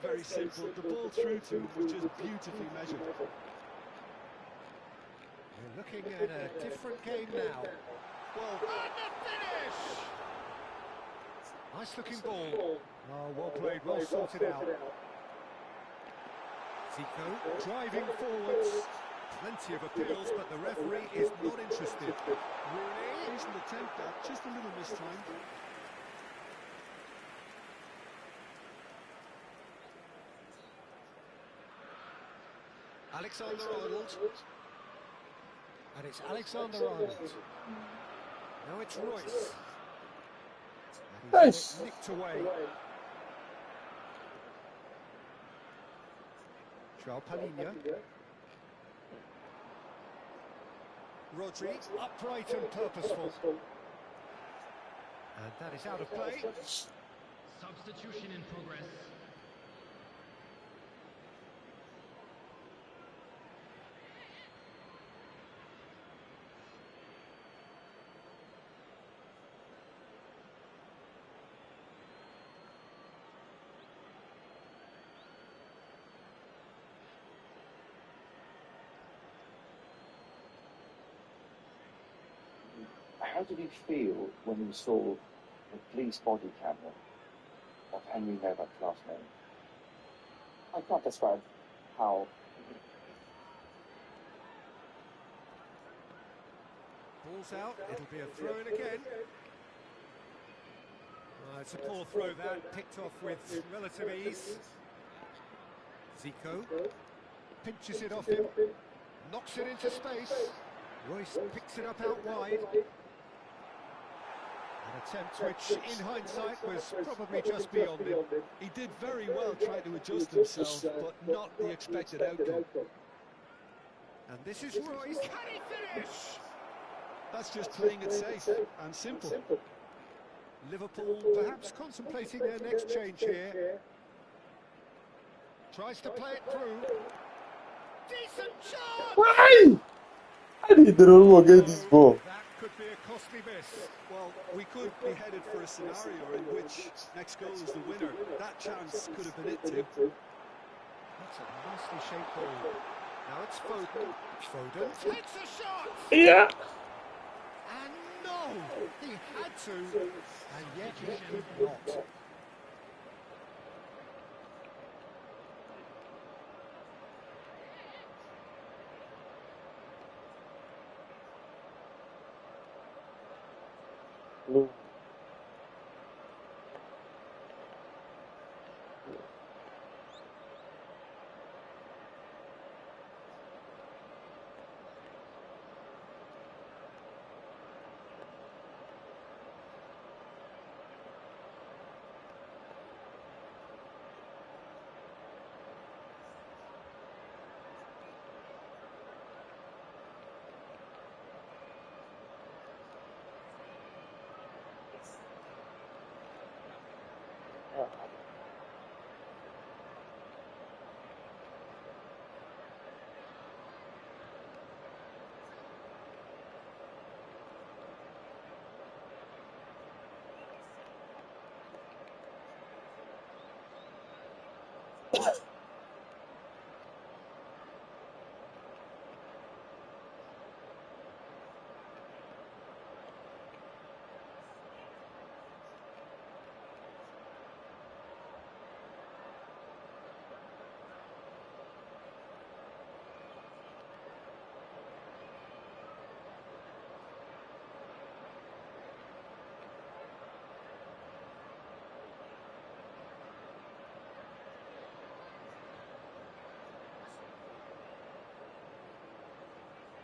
Very simple. The ball through to him was just beautifully measured. We're looking at a different game now. Well, And the finish! Nice looking ball. Oh, well played, well sorted out. Zico driving forwards. Plenty of appeals, but the referee is not interested. really decent attempt that, just a little mistimed. Alexander-Arnold. And it's Alexander-Arnold. Now it's Royce. And he's nicked away. João Palhinha. Rodri, upright and purposeful. And that is out of play. Substitution in progress. How did you feel when you saw the police body camera of Henry Novak's last name? I can't describe how. Ball's out, it'll be a throw-in again. It's a poor throw that, picked off with relative ease. Zico pinches it off him, knocks it into space. Royce picks it up out wide. An attempt which, in hindsight, was probably just beyond him. He did very well trying to adjust himself, but not the expected outcome. And this is Royce. Can he finish? That's just playing it safe and simple. Liverpool perhaps contemplating their next change here. Tries to play it through. Decent chance! Why? I didn't know against this ball. That could be a costly miss. Well, we could be headed for a scenario in which next goal is the winner. That chance could have been it too. That's a nicely shaped ball. Now it's Foden. Foden takes a shot! Yeah. And no! He had to, and yet he did not. No.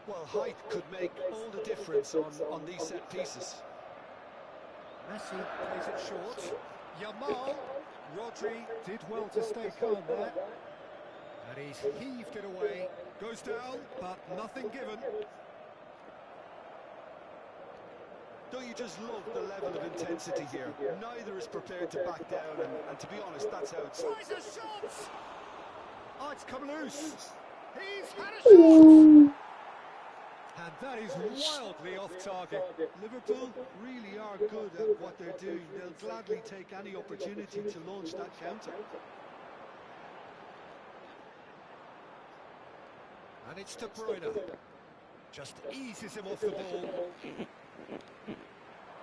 Well, height could make all the difference on these set pieces. Messi plays it short. Yamal. Rodri did well to stay calm there. And he's heaved it away. Goes down, but nothing given. Don't you just love the level of intensity here? Neither is prepared to back down, and to be honest, that's how it's... Tries a shot! Oh, it's come loose. He's had a shot! And that is wildly off target. Liverpool really are good at what they're doing. They'll gladly take any opportunity to launch that counter. And it's De Bruyne. Just eases him off the ball.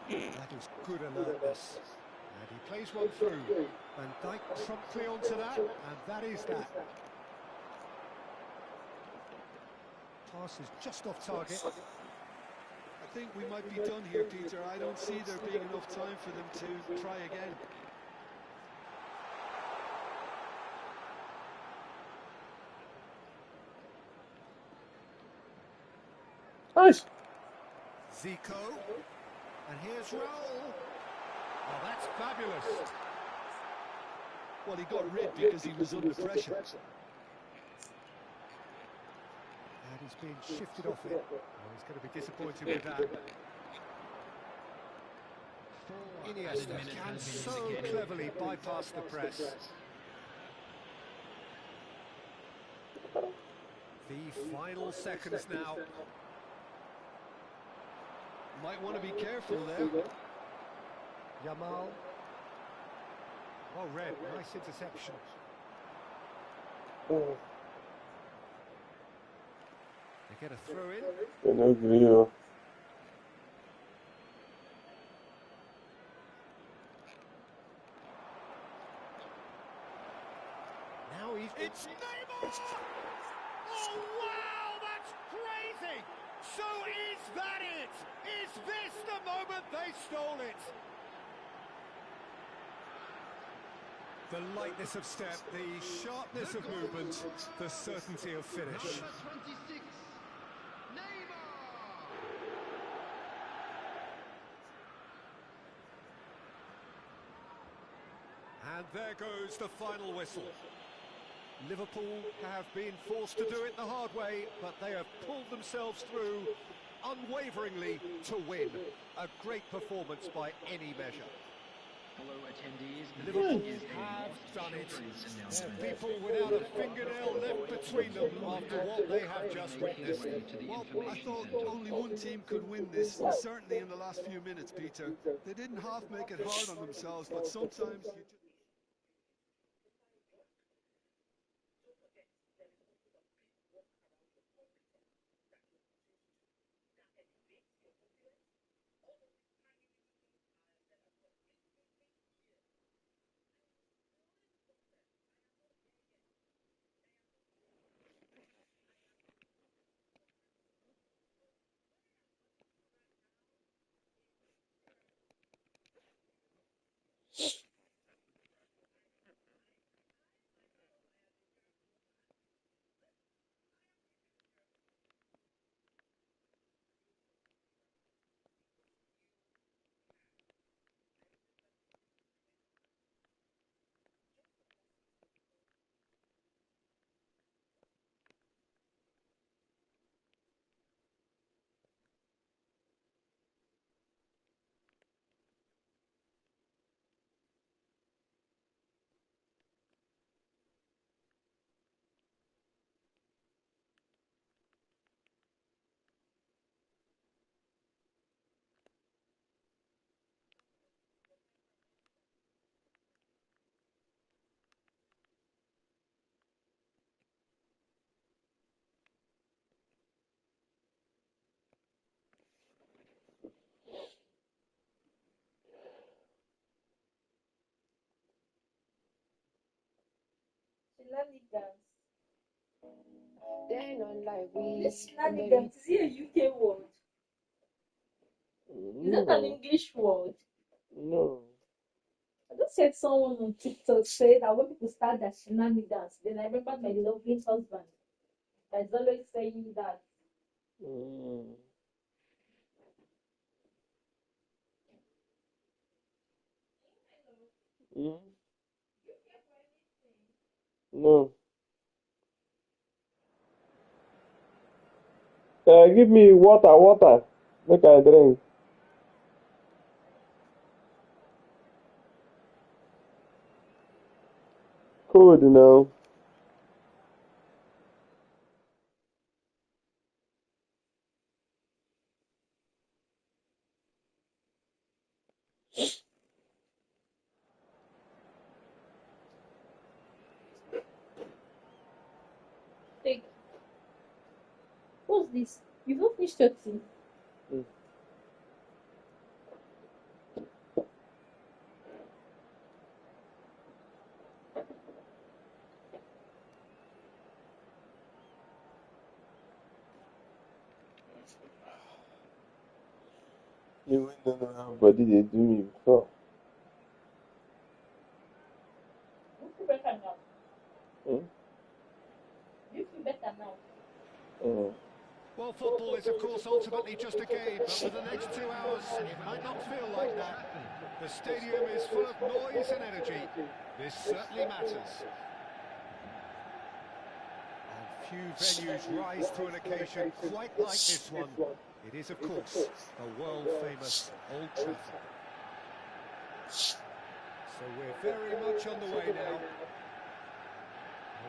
That is good alertness. And he plays one through. Van Dijk promptly onto that, and that is that. Pass is just off target. I think we might be done here, Peter. I don't see there being enough time for them to try again. Nice. Zico. And here's Raul. Oh, that's fabulous. Well, he got rid because he was under pressure. And he's being shifted off it. Oh, he's going to be disappointed with that. Iniesta can so cleverly bypass the press. The final seconds now. Might want to be careful there. Yamal. Well read, nice interception. Oh, They get a throw in. ben ook weer. Now it's Neymar! Oh wow, that's crazy! So is that it? Is this the moment they stole it? The lightness of step, the sharpness of movement, the certainty of finish. Number 26, Neymar. And there goes the final whistle. Liverpool have been forced to do it the hard way, but they have pulled themselves through unwaveringly to win. A great performance by any measure. Hello, attendees. Liverpool This is a have done it. children's They're announcement. people without a fingernail left between them after what they have just witnessed. Well, I thought only one team could win this, certainly in the last few minutes, Peter. They didn't half make it hard on themselves, but sometimes you just... Shenanigans. They not like we. This shenanigans, is it a UK word? Is that an No, English word? no. I just said someone on TikTok said that when people start their shenanigans, then I remembered my lovely husband that's always saying that. Mm, mm, no. Give me water, water. Make I drink. Cold now. Take. this? You've not finished your tea. You don't know how body they do me before. You feel better now. Hmm? You feel better now. Well, football is, of course, ultimately just a game, but for the next 2 hours, it might not feel like that. The stadium is full of noise and energy. This certainly matters. And few venues rise to an occasion quite like this one. It is, of course, the world-famous Old Trafford. So we're very much on the way now.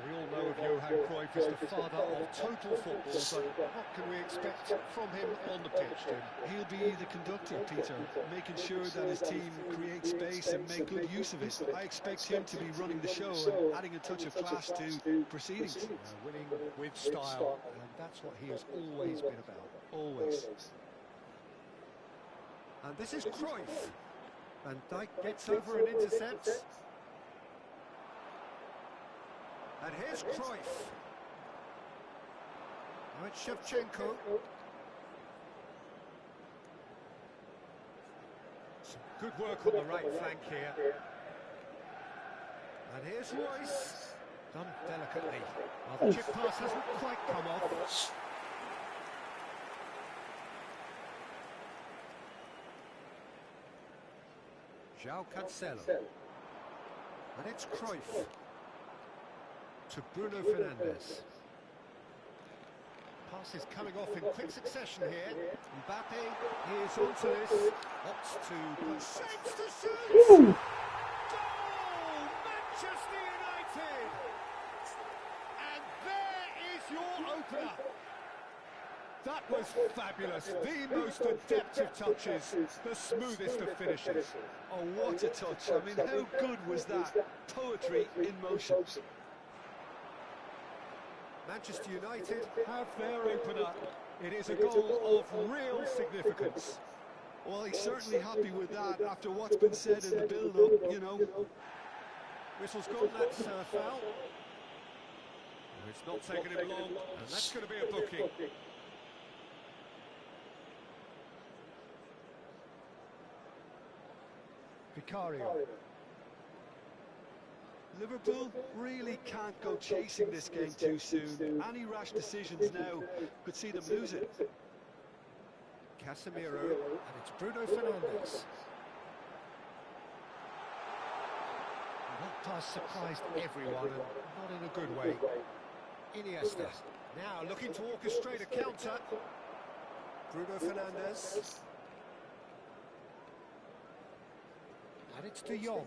We all know of Johan Cruyff as the father of total football, but what can we expect from him on the pitch, Jim? He'll be the conductor, Peter, making sure that his team create space and make good use of it. I expect him to be running the show and adding a touch of class to proceedings. Winning with style, and that's what he has always been about. Always. And this is Cruyff. Van Dijk gets over and intercepts. And here's Cruyff. Now it's Shevchenko. Some good work on the right flank here. And here's Royce. Done delicately. Well, the chip pass hasn't quite come off. João Cancelo. And it's Cruyff. To Bruno Fernandes. Pass is coming off in quick succession here. Mbappe is onto this. Opts to shapes to shoot. Goal! Manchester United! And there is your opener. That was fabulous. The most adept of touches, the smoothest of finishes. Oh, what a touch. I mean, how good was that? Poetry in motion. Manchester United have their opener. It is a goal of real significance. Well, he's certainly happy with that after what's been said in the build-up, you know. Whistle's gone, that's a foul. It's not taken him long, and that's going to be a booking. Vicario. Liverpool really can't go chasing this game too soon. Any rash decisions now could see them lose it. Casemiro, and it's Bruno Fernandes. That pass surprised everyone, and not in a good way. Iniesta, now looking to orchestrate a counter. Bruno Fernandes. And it's De Jong.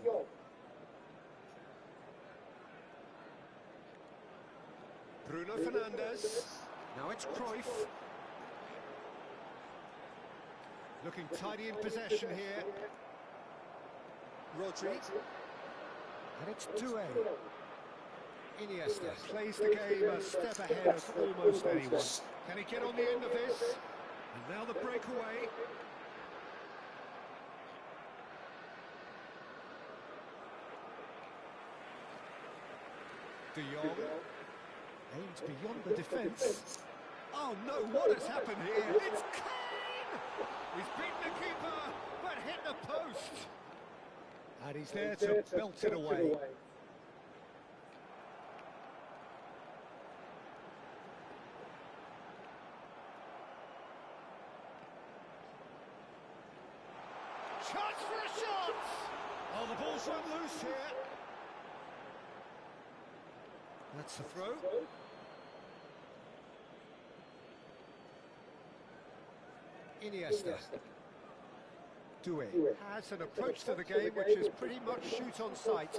Bruno Fernandes. Now it's Cruyff. Looking tidy in possession here. Rodri. And it's Touré. Iniesta plays the game a step ahead of almost anyone. Can he get on the end of this? And now the breakaway. De Jong. Aims beyond the defence. Oh no, what has happened here? It's Kane! He's beaten the keeper, but hit the post. And he's there to belt it away. Chance for a shot! Oh, the ball's run loose here. That's the throw. Iniesta. Doué has an approach to the game which is pretty much shoot on sight.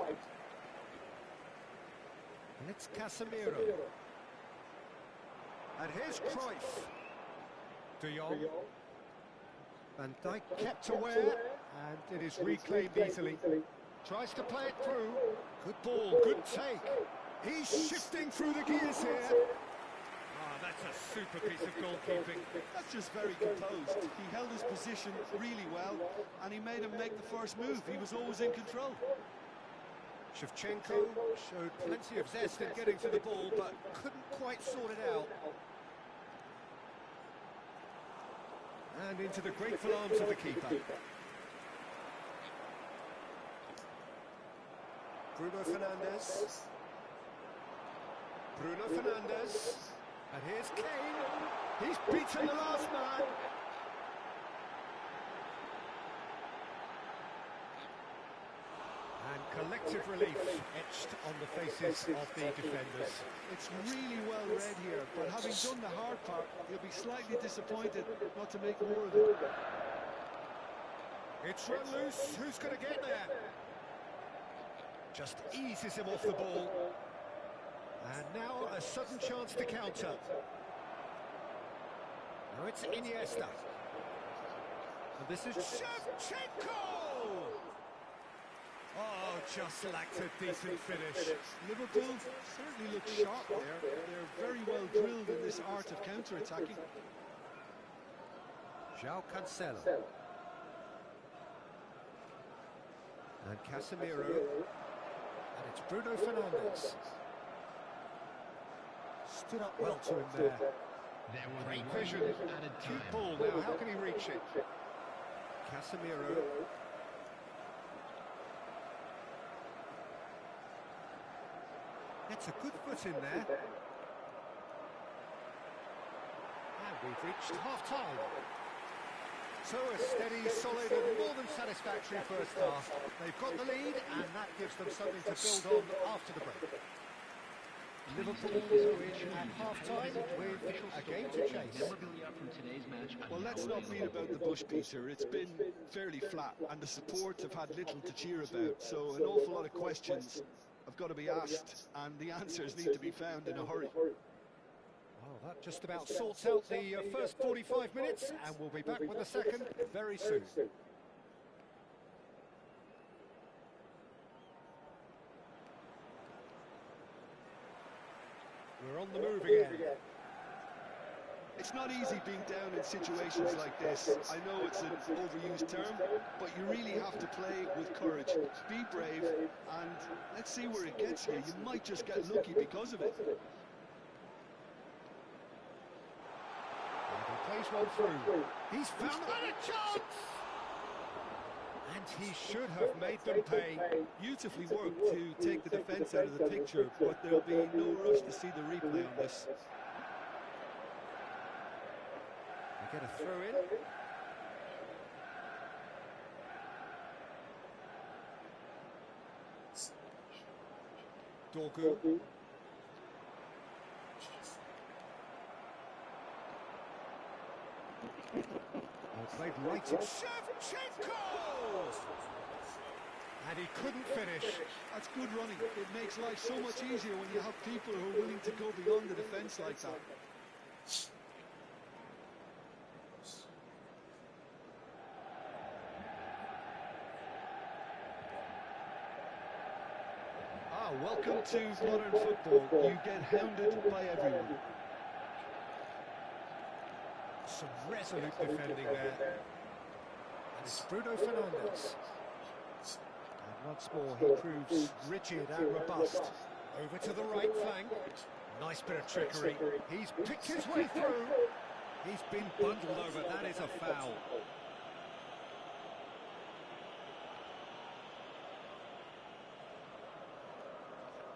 And it's Casemiro. And here's Cruyff. De Jong. Van Dijk kept aware, and it is reclaimed easily. Tries to play it through. Good ball, good take. He's shifting through the gears here. That's a super piece of goalkeeping. That's just very composed. He held his position really well, and he made him make the first move. He was always in control. Shevchenko showed plenty of zest in getting to the ball, but couldn't quite sort it out. And into the grateful arms of the keeper. Bruno Fernandes. Bruno Fernandes. And here's Kane. He's beaten the last man. And collective relief etched on the faces of the defenders. It's really well read here, but having done the hard part, he'll be slightly disappointed not to make more of it. It's run loose. Who's going to get there? Just eases him off the ball. And now a sudden chance to counter. Now it's Iniesta. And this is Shevchenko! Oh, just lacked a decent finish. Liverpool certainly look sharp there. They're very well drilled in this art of counter-attacking. João Cancelo. And Casemiro. And it's Bruno Fernandes. Stood up well to him there. Great vision. Cute ball now. How can he reach it? Casemiro. Gets a good foot in there. And we've reached half-time. So a steady, solid and more than satisfactory first half. They've got the lead and that gives them something to build on after the break. Liverpool go in at half-time with a game to chase. Well, let's not beat about the bush, Peter. It's been fairly flat and the support have had little to cheer about. So an awful lot of questions have got to be asked and the answers need to be found in a hurry. Well, that just about sorts out the first 45 minutes and we'll be back with the second very soon. We're on the move again. It's not easy being down in situations like this. I know it's an overused term, but you really have to play with courage. Be brave, and let's see where it gets you. You might just get lucky because of it. And he plays one through. He's found a chance! And he should have made them pay. Beautifully worked to take the defence out of the picture, but there'll be no rush to see the replay on this. They get a throw in. Dorgu. Played right to Shevchenko! And he couldn't finish. That's good running. It makes life so much easier when you have people who are willing to go beyond the defence like that. Welcome to modern football. You get hounded by everyone. Some resolute defending there. And it's Bruno Fernandes. And once more he proves rigid and robust. Over to the right flank. Nice bit of trickery. He's picked his way through. He's been bundled over. That is a foul.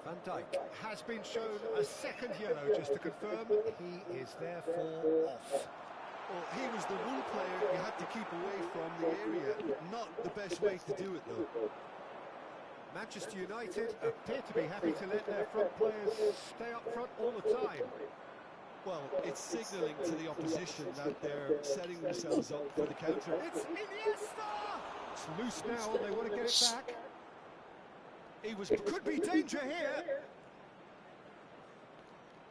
Van Dijk has been shown a second yellow, just to confirm. He is therefore off. Well, he was the one player you had to keep away from the area. Not the best way to do it, though. Manchester United appear to be happy to let their front players stay up front all the time. Well, it's signalling to the opposition that they're setting themselves up for the counter. It's Iniesta! It's loose now, and they want to get it back. Could be danger here.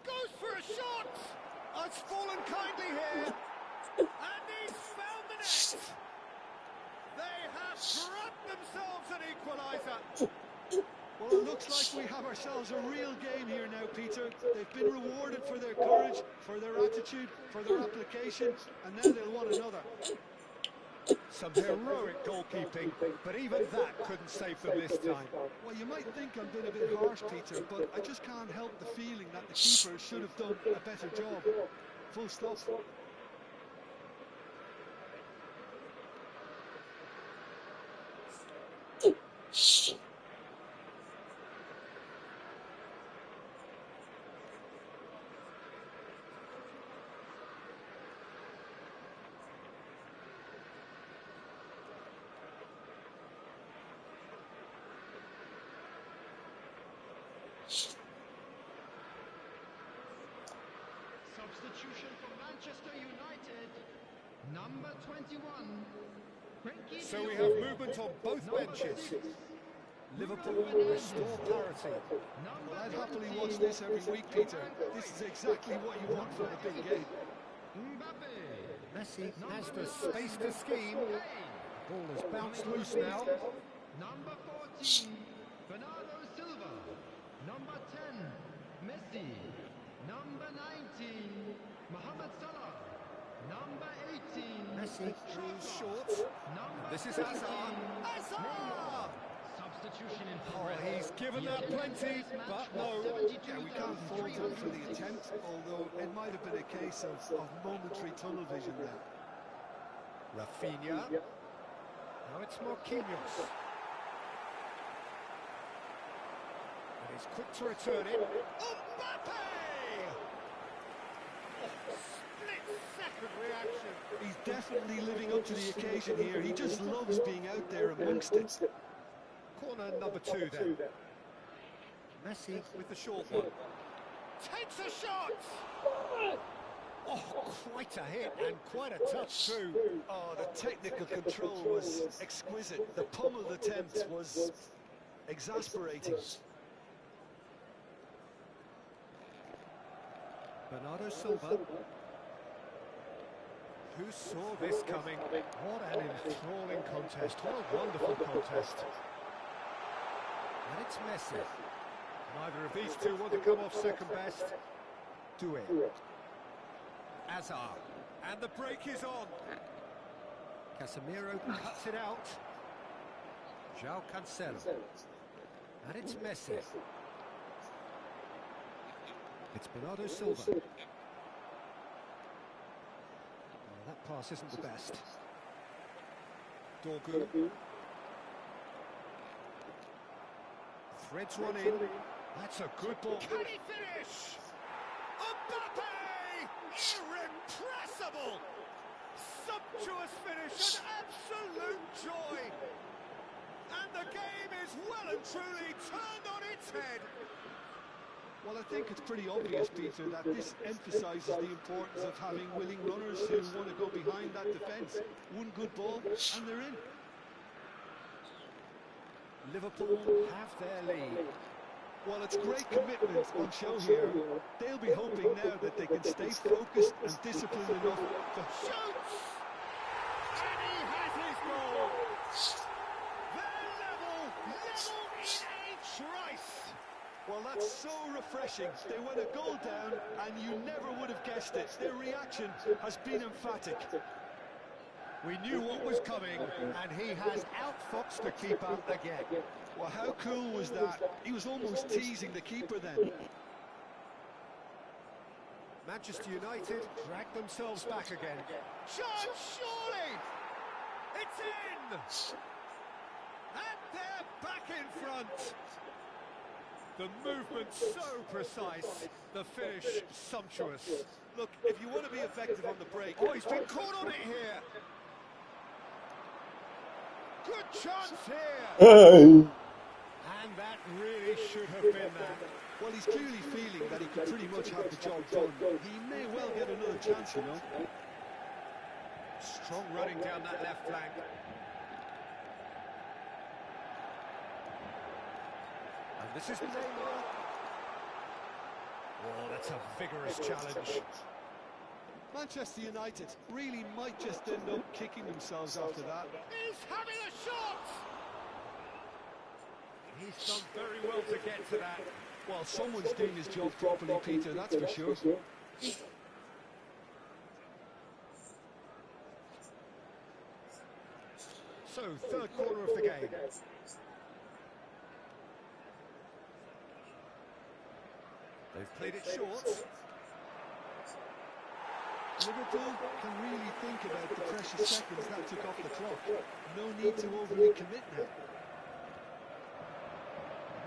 Goes for a shot. It's fallen kindly here. And he's found the net. They have grabbed themselves an equaliser. Well, it looks like we have ourselves a real game here now, Peter. Peter. They've been rewarded for their courage, for their attitude, for their application, and now they'll want another. Some heroic goalkeeping, but even that couldn't save them this time. Well, you might think I'm being a bit harsh, Peter, but I just can't help the feeling that the keeper should have done a better job. Full stop. Substitution for Manchester United. Number 21. So we have movement on both benches. Liverpool restore parity. Well, I'd happily watch this every week, Peter. This is exactly what you want from a big game. Messi has the space to scheme. Ball has bounced loose now. Number 14, Bernardo Silva. Number 10, Messi. Number 19, Mohamed Salah. Number 18, Messi goes short. Number This is 17, Hazard. Hazard! Substitution in Oh, progress. he's given that plenty, but no. Yeah, we can't fault him for the attempt, although it might have been a case of momentary tunnel vision there. Rafinha. Now it's Marquinhos. And he's quick to return it. Mbappe! Split-second reaction. He's definitely living up to the occasion here. He just loves being out there amongst it. Corner number 2 then. Messi with the short one. Takes a shot! Oh, quite a hit and quite a touch too. Oh, the technical control was exquisite. The pummeled attempt was exasperating. Bernardo Silva. Who saw this coming? What an enthralling contest. What a wonderful contest. And it's Messi. Neither of these two want to come off second best. Do it. Hazard. And the break is on. Casemiro cuts it out. João Cancelo. And it's Messi. It's Bernardo Silva. Well, that pass isn't the best. Dorgu. Threads one in. That's a good ball. Can he finish? Mbappe! Irrepressible! Sumptuous finish, an absolute joy! And the game is well and truly turned on its head. Well, I think it's pretty obvious, Peter, that this emphasises the importance of having willing runners who want to go behind that defence. One good ball, and they're in. Liverpool have their lead. Well, it's great commitment on show here. They'll be hoping now that they can stay focused and disciplined enough to... Shoots! And he has his goal! They're level in a trice! Well, that's so refreshing. They went a goal down, and you never would have guessed it. Their reaction has been emphatic. We knew what was coming, and he has outfoxed the keeper again. Well, how cool was that? He was almost teasing the keeper then. Manchester United drag themselves back again. Chance, surely! It's in! And they're back in front! The movement so precise, the finish sumptuous. Look, if you want to be effective on the break... Oh, he's been caught on it here! Good chance here! And that really should have been that. Well, he's clearly feeling that he could pretty much have the job done. He may well get another chance, you know. Strong running down that left flank. And this is Neymar. Oh, that's a vigorous challenge. Manchester United really might just end up kicking themselves after that. He's having a shot! He's done very well to get to that. Well, someone's doing his job properly, Peter, that's for sure. So, third quarter of the game. They've played it short. Liverpool can really think about the precious seconds that took off the clock. No need to overly commit now.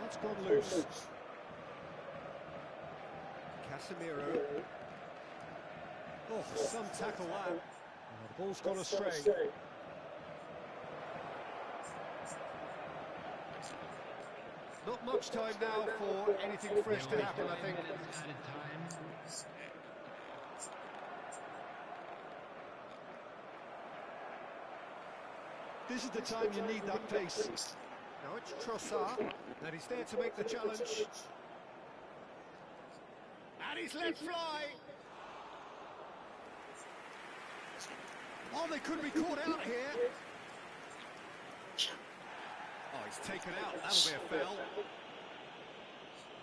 That's gone loose. Casemiro. Oh, some tackle that. Oh, the ball's gone astray. Not much time now for anything fresh to happen, I think. Added time. This is the time you need that pace. Now it's Trossard, and he's there to make the challenge. And he's let fly. Oh, they could be caught out here. Oh, he's taken out. That'll be a foul.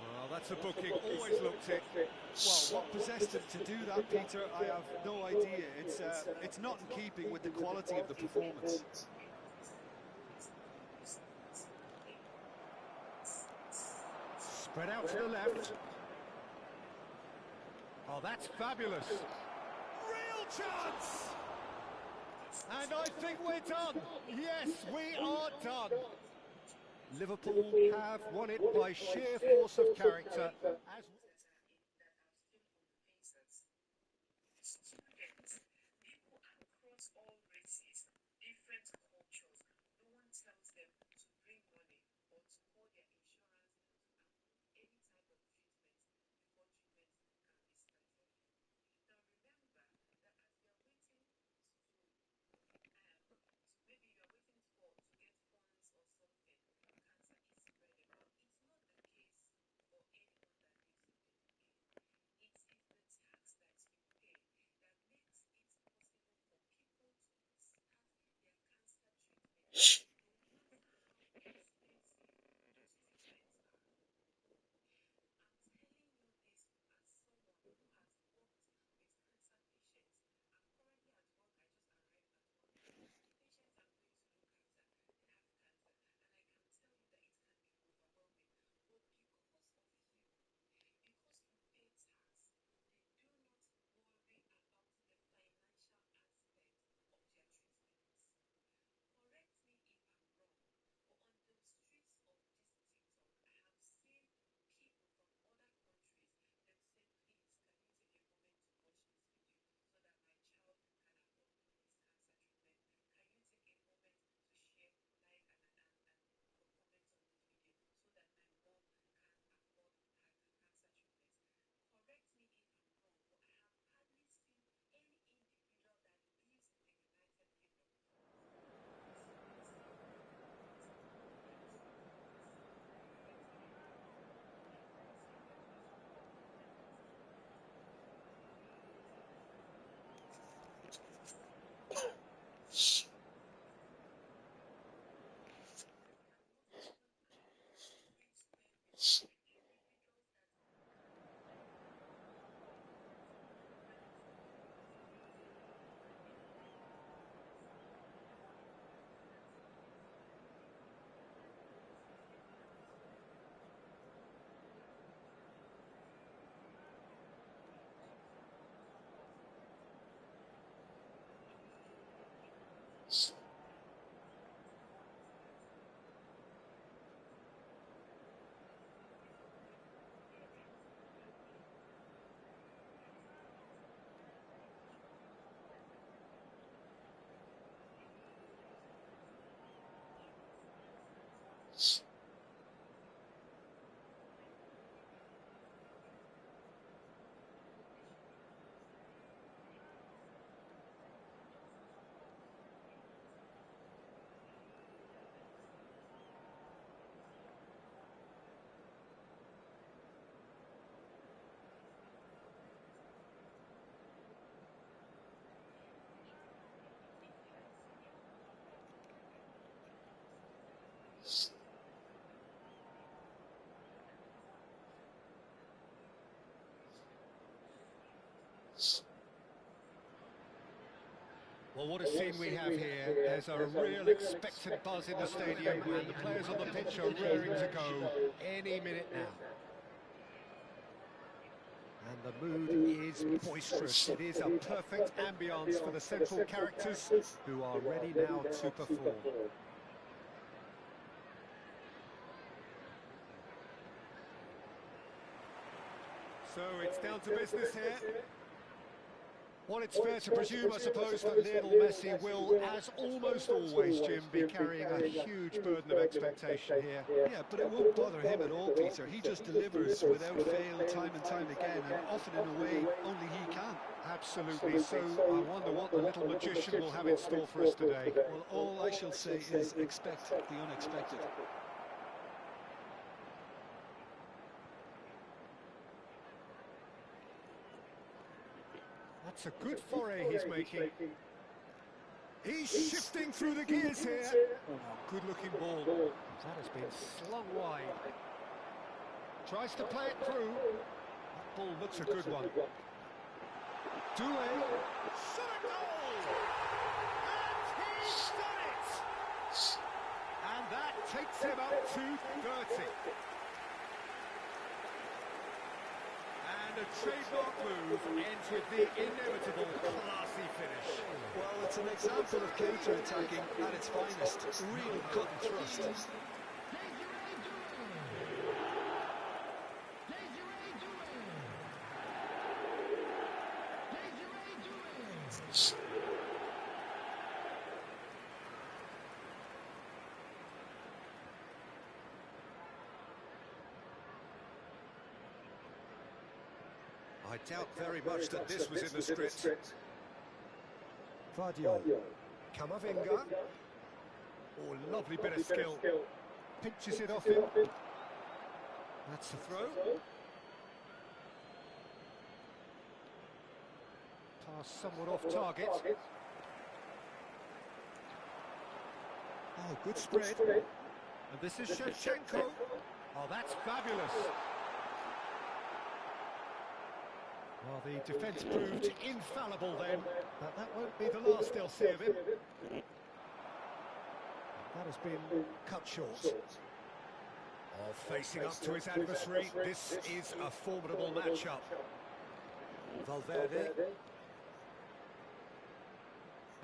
Well, that's a booking. Always looked it. Well, what possessed him to do that, Peter, I have no idea. It's not in keeping with the quality of the performance. Spread out to the left. Oh, that's fabulous. Real chance! And I think we're done. Yes, we are done. Liverpool have won it by sheer force of character. As Well, what a scene we have here. There's a real expectant buzz in the stadium, and the players on the pitch are raring to go any minute now. And the mood is boisterous. It is a perfect ambience for the central characters who are ready now to perform. So it's down to business here. Well, it's fair to presume, I suppose, that Lionel Messi will, as almost always, Jim, be carrying a huge burden of expectation here. Yeah, but it won't bother him at all, Peter. He just delivers without fail time and time again, and often in a way only he can. Absolutely. So I wonder what the little magician will have in store for us today. Well, all I shall say is expect the unexpected. That's a good foray he's making. He's shifting through the gears here. Oh, good looking ball. That has been slung wide. Tries to play it through. That ball looks a good one. Doué. Shot a goal! And he's done it! And that takes him up to 30. And a trademark move ends with the inevitable classy finish. Well, it's an example of counter-attacking at its finest. Real cut and thrust. I doubt very much that this was in the script. Vardiol. Camavinga. Oh, lovely bit of skill. Pinches it off him. That's the throw. Pass somewhat off target. Oh, good spread. And this is Shevchenko. Oh, that's fabulous. Well, the defence proved infallible then, but that won't be the last they'll see of him. That has been cut short. Oh, facing up to his adversary, this is a formidable matchup. Valverde.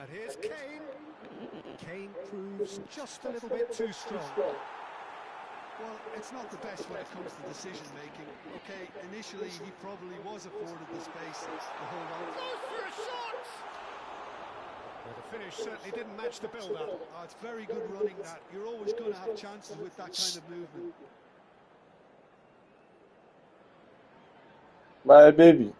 And here's Kane. Kane proves just a little bit too strong. Well, it's not the best when it comes to decision-making. Okay, initially he probably was afforded the space to hold on. Goes for a shot! Well, the finish certainly didn't match the build-up. Oh, it's very good running, that. You're always going to have chances with that kind of movement. My baby.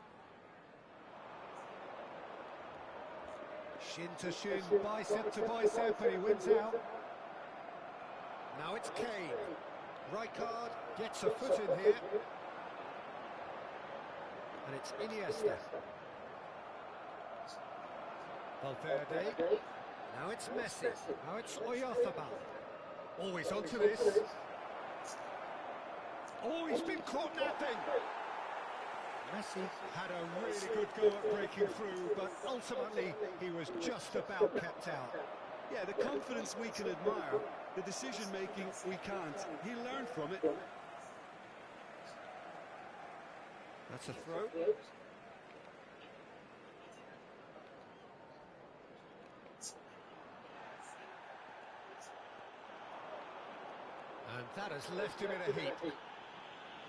Shin to shin, bicep to bicep, and he wins out. Now it's Kane. Rijkaard gets a foot in here. And it's Iniesta. Valverde. Now it's Messi. Now it's Oyarzabal. Oh, he's onto this. Oh, he's been caught napping. Messi had a really good go at breaking through, but ultimately he was just about kept out. Yeah, the confidence we can admire, the decision-making we can't. He learned from it. That's a throw. And that has left him in a heap.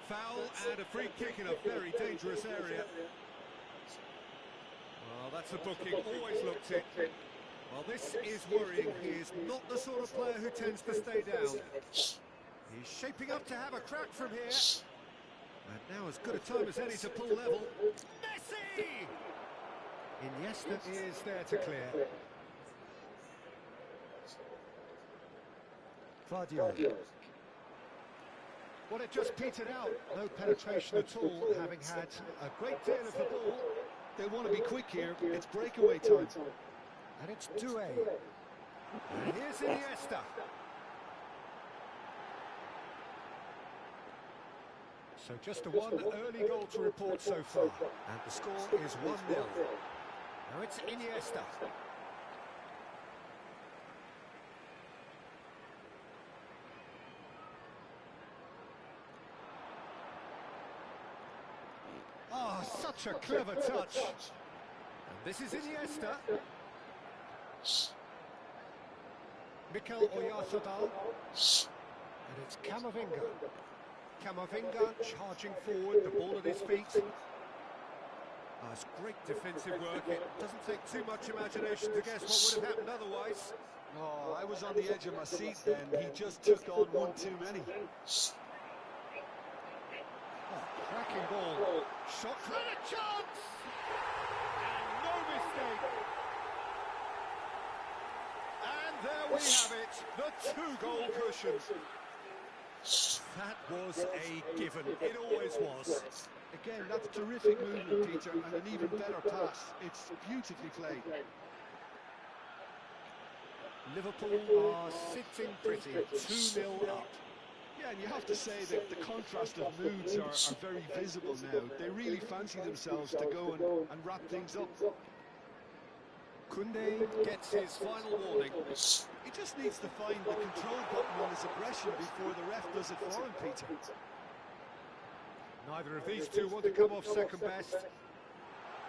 Foul and a free kick in a very dangerous area. Well, that's a booking, always looked it. Well, this is worrying. He is not the sort of player who tends to stay down. He's shaping up to have a crack from here. And now as good a time as any to pull level. Messi! Iniesta is there to clear. Vardiol. Well, it just petered out. No penetration at all, having had a great deal of the ball. They want to be quick here. It's breakaway time. And it's Doué. And here's Iniesta. So just the one early goal to report so far. And the score is 1-0. Now it's Iniesta. Ah, such a clever touch. And this is Iniesta. Mikel Oyarzabal. And it's Camavinga. Camavinga charging forward, the ball at his feet. Oh, it's great defensive work. It doesn't take too much imagination to guess what would have happened otherwise. Oh, I was on the edge of my seat then. He just took on one too many. Oh, cracking ball. Shot and a chance! And no mistake. And there we have it, the two-goal cushion. That was a given. It always was. Again, that's terrific movement, Peter, and an even better pass. It's beautifully played. Liverpool are sitting pretty, 2-0 up. Yeah, and you have to say that the contrast of moods are very visible now. They really fancy themselves to go and wrap things up. Koundé gets his final warning. He just needs to find the control button on his aggression before the ref does it for him, Peter. Neither of these two want to come off second best.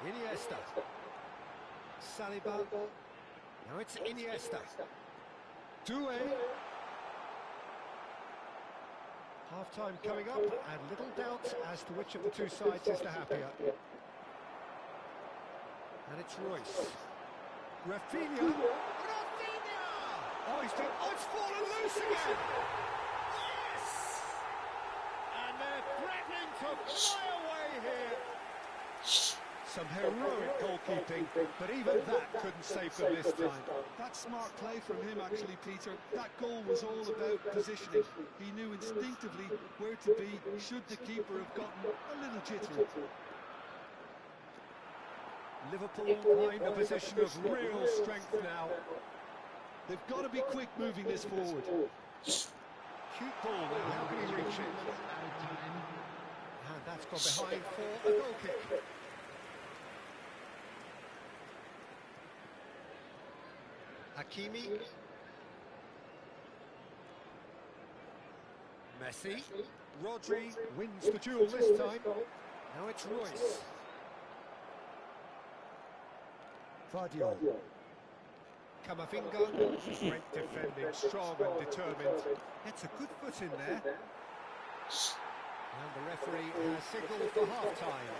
Iniesta. Saliba. Now it's Iniesta. Doué. Half-time coming up, and little doubt as to which of the two sides is the happier. And it's Royce. Rafinha. Rafinha! Oh, it's fallen loose again! Yes! And they're threatening to fly away here. Some heroic goalkeeping, but even that couldn't save them this time. That's smart play from him, actually, Peter. That goal was all about positioning. He knew instinctively where to be should the keeper have gotten a little jittery. Liverpool find a position of real strength now. They've got to be quick moving this forward. Cute ball now, how can he reach it? And that's gone behind for a goal kick. Hakimi. Messi. Rodri wins the duel this time. Now it's Royce. Vardiol. Camavinga. Great defending, strong and determined. Gets a good foot in there. And the referee has signalled for half-time.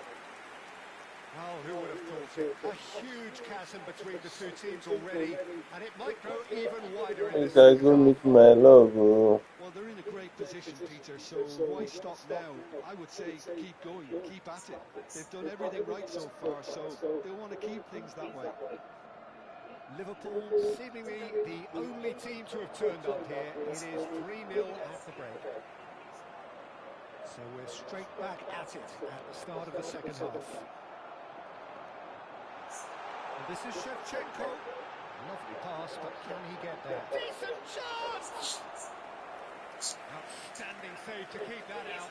Oh, who would have thought it? A huge chasm between the two teams already, and it might grow even wider in You this guys second don't half. meet my love, bro. Well, they're in a great position, Peter, so why stop now? I would say keep going, keep at it. They've done everything right so far, so they want to keep things that way. Liverpool seemingly the only team to have turned up here. It is 3-0 at the break. So we're straight back at it at the start of the second half. And this is Shevchenko. Lovely pass, but can he get there? Decent chance! Outstanding save to keep that out.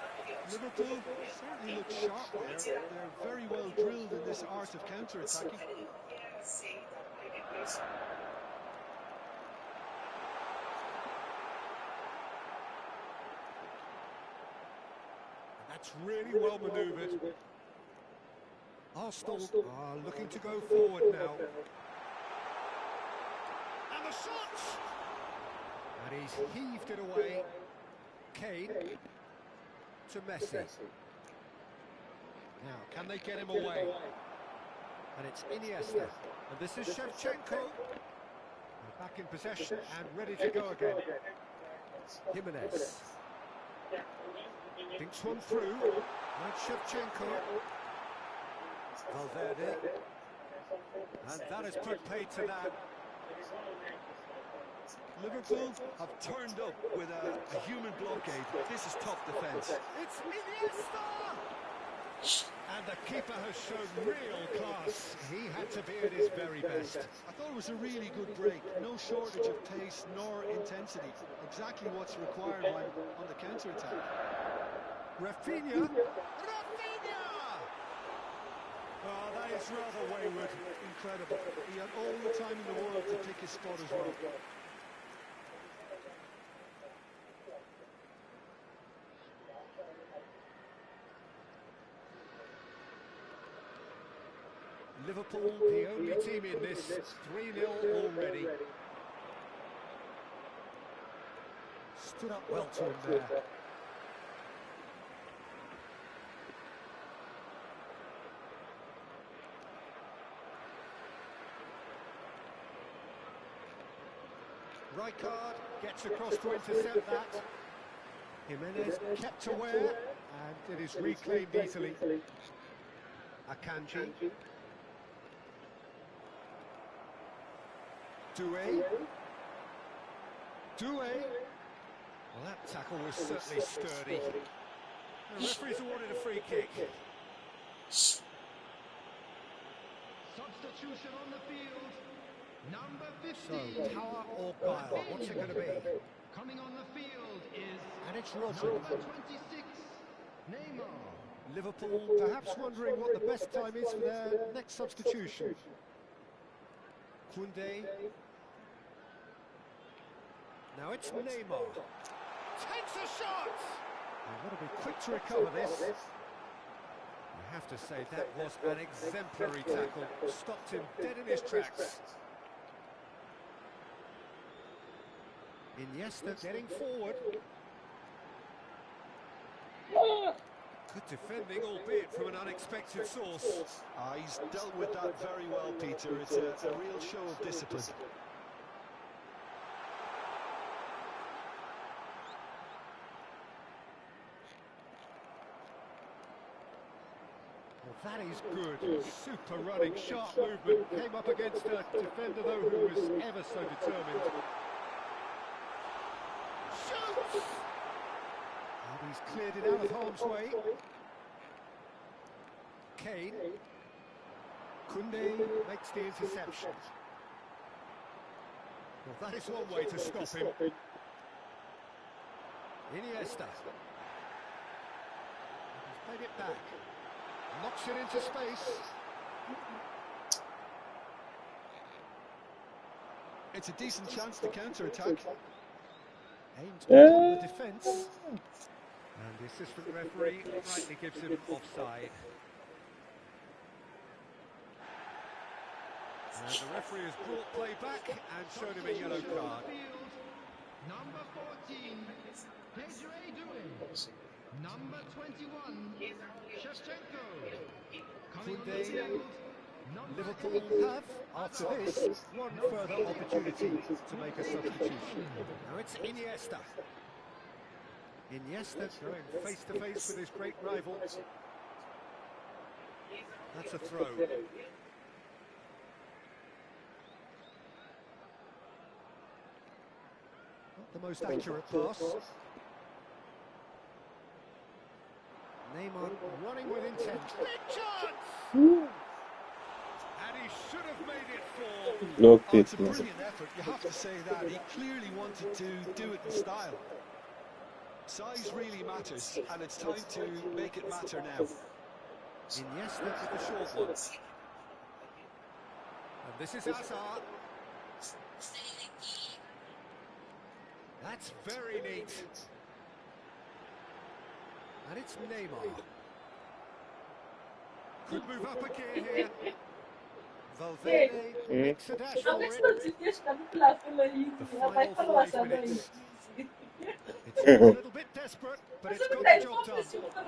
Liverpool certainly look sharp there. They're very well drilled in this art of counter-attacking. That's really well manoeuvred. Arsenal are looking to go forward now. And the shot! And he's heaved it away. Kane to Messi. Now, can they get him away? And it's Iniesta. And this is Shevchenko. And back in possession and ready to go again. Jimenez. Thinks one through. And Shevchenko. Valverde. And that has put paid to that. Liverpool have turned up with a human blockade. This is top defence. It's Iniesta! And the keeper has shown real class. He had to be at his very best. I thought it was a really good break. No shortage of pace nor intensity. Exactly what's required on the counter-attack. Rafinha. Rafinha! Oh, that is rather wayward. Incredible. He had all the time in the world to pick his spot as well. Liverpool, the only team in this, 3-0 already. Stood up well to him there. Rijkaard gets across to intercept that. Jimenez kept aware, and it is reclaimed easily. Akanji. Doué. Well, that tackle was certainly sturdy. The referee's awarded a free kick. Substitution on the field. Number 50. So, Power or Guile? What's it going to be? Coming on the field is And it's Rodri. number 26, Neymar. Liverpool perhaps wondering what the best time is for their next substitution. Koundé. Now it's Neymar. Takes a shot! You've got to be quick to recover this. You have to say that was an exemplary tackle. Stopped him dead in his tracks. Iniesta getting forward. Good defending, albeit from an unexpected source. He's dealt with that very well, Peter. It's a real show of discipline. Well, that is good. Super running, sharp movement. Came up against a defender, though, who was ever so determined. Shoots! And he's cleared it out of harm's way. Kane. Koundé makes the interception. Well, that is one way to stop him. Iniesta. He's played it back. Knocks it into space. It's a decent chance to counter-attack. Aims on the defence. And the assistant referee rightly gives him offside. And the referee has brought play back and shown him a yellow card. Number 14, Desiree Doué. Number 21, Shevchenko. Coming on the Koundé. field, number Liverpool 8, have, after this, one further opportunity to make a substitution. Now it's Iniesta. Iniesta going face to face with his great rival. That's a throw. Not the most accurate pass. Neymar running with intent. Big chance! And he should have made it four. Look It's it, a man. brilliant effort, you have to say that. He clearly wanted to do it in style. Size really matters, and it's time to make it matter now. Iniesta with the short one. And this is Hazard. That's very neat. And it's Neymar. Could move up a gear here. Valverde makes a dash for Avec it. ça, tu sais, je t'avoue que la fin, là, il The n'a pas final fallu à 5 sa main. minutes. It's a little bit desperate, but it's got the job done. Well,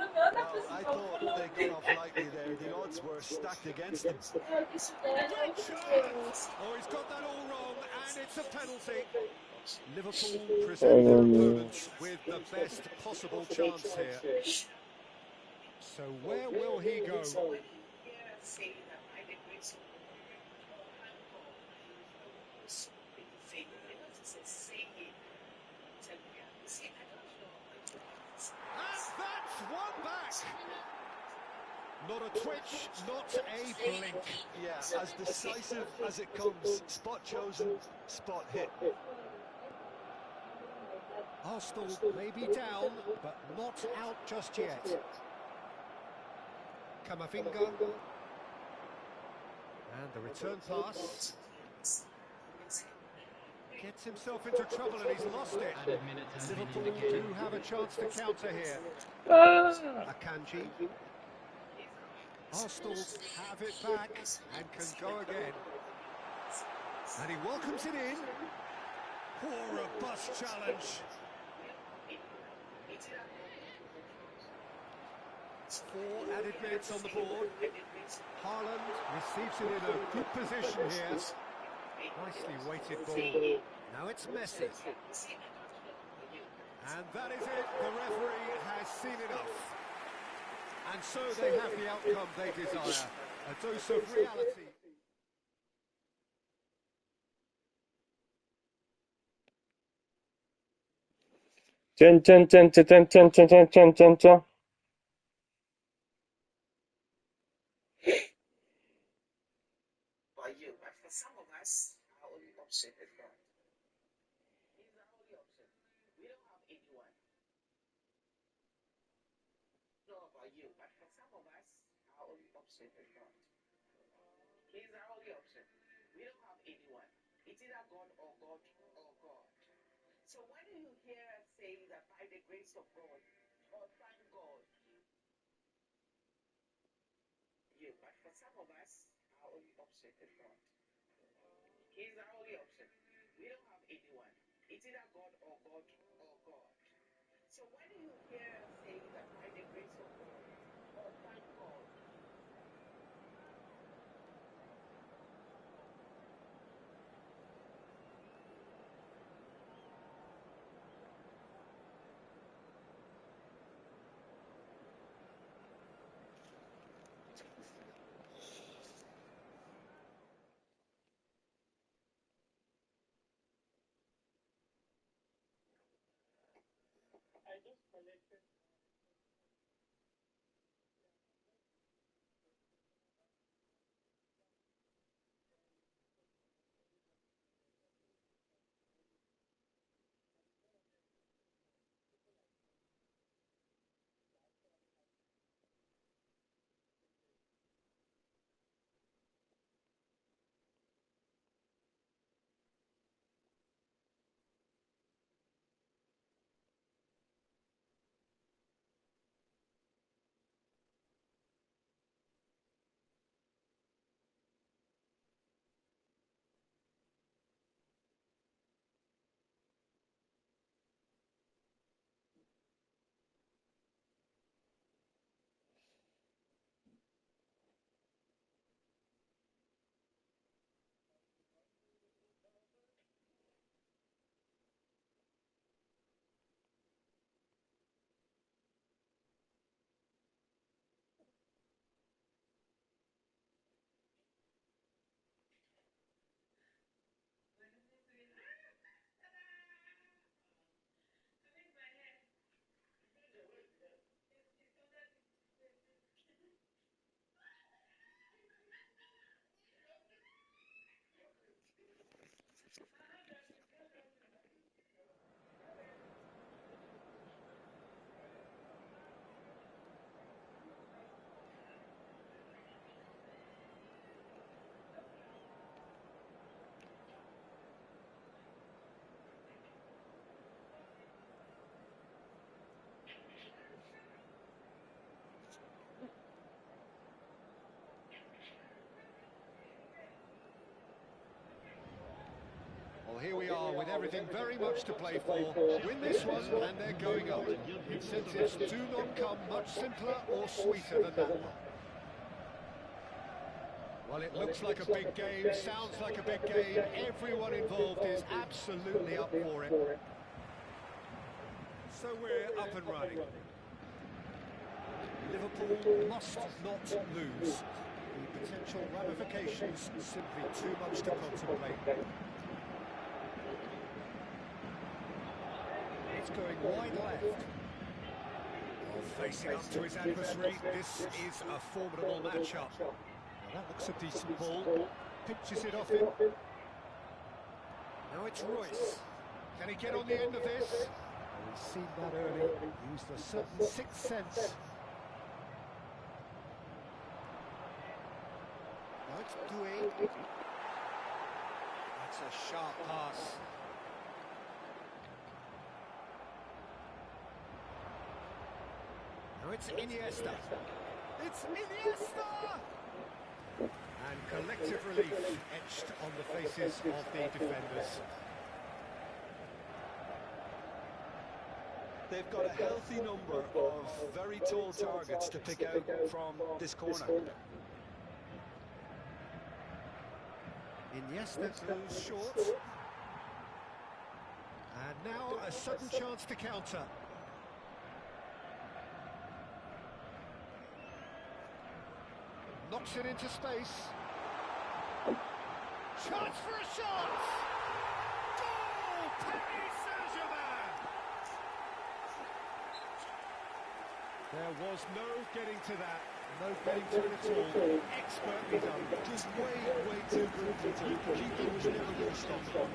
I thought they got off lightly there. The odds were stacked against them. Great chance! Oh, he's got that all wrong, and it's a penalty. Liverpool present their opponents with the best possible chance here. So where will he go? And that's one back. Not a twitch, not a blink. Yeah, as decisive as it comes. Spot chosen, spot hit. Arsenal may be down, but not out just yet. Camavinga. And the return pass. Gets himself into trouble and he's lost it. added minute has been Liverpool indicated. do have a chance to counter here. Akanji. Arsenal have it back and can go again. And he welcomes it in. Poor robust challenge. 4 added minutes on the board. Haaland receives it in a good position here. Nicely weighted ball. Now it's Messi. And that is it. The referee has seen enough. And so they have the outcome they desire. A dose of reality. Chan chan chan chan chan chan chan chan chan chan chan. Well, here we are with everything very much to play for. Win this one and they're going up. Incentives do not come much simpler or sweeter than that one. Well, it looks like a big game, sounds like a big game. Everyone involved is absolutely up for it. So we're up and running. Liverpool must not lose. The potential ramifications simply too much to contemplate. It's going wide left. Well, facing up to his adversary, this is a formidable matchup. Now that looks a decent ball. Pinches it off him. Now it's Royce. Can he get on the end of this? Well, we've seen that early. Used a certain sixth sense. Now it's Doué. That's a sharp pass. Now it's Iniesta. It's Iniesta! And collective relief etched on the faces of the defenders. They've got a healthy number of very tall targets to pick out from this corner. Iniesta goes short. And now a sudden chance to counter. Knocks it into space. Chance for a shot! Goal! Paris Saint-Germain! There was no getting to that. No getting to it at all. Expertly done. Just way too good, Peter. The keeper was never going to stop him.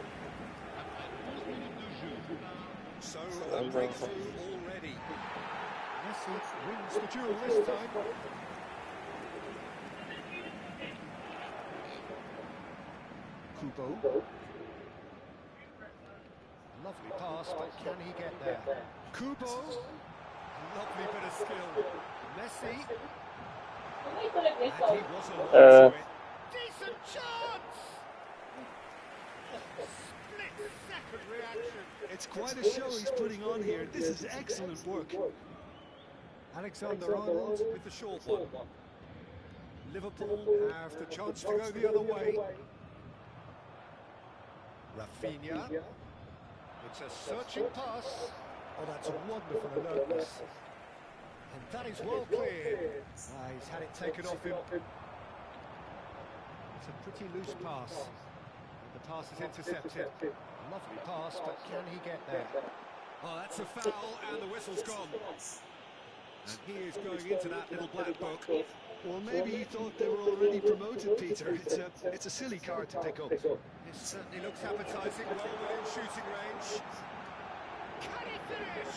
So a breakthrough already. Messi wins the duel this time. Kubo. Lovely pass, but can he get there? Kubo. Lovely bit of skill. Messi. And he was along to it. Decent chance! Split-second reaction. It's quite a show he's putting on here. This is excellent work. Alexander-Arnold with the short one. Liverpool have the chance to go the other way. Rafinha. It's a searching pass. Oh, that's wonderful alertness. And that is well cleared. He's had it taken off him. It's a pretty loose pass. The pass is intercepted. Lovely pass, but can he get there? Oh, that's a foul, and the whistle's gone. And he is going into that little black book. Well, maybe he thought they were already promoted, Peter. It's a silly card to pick up. It certainly looks appetising, well within shooting range. Can he finish?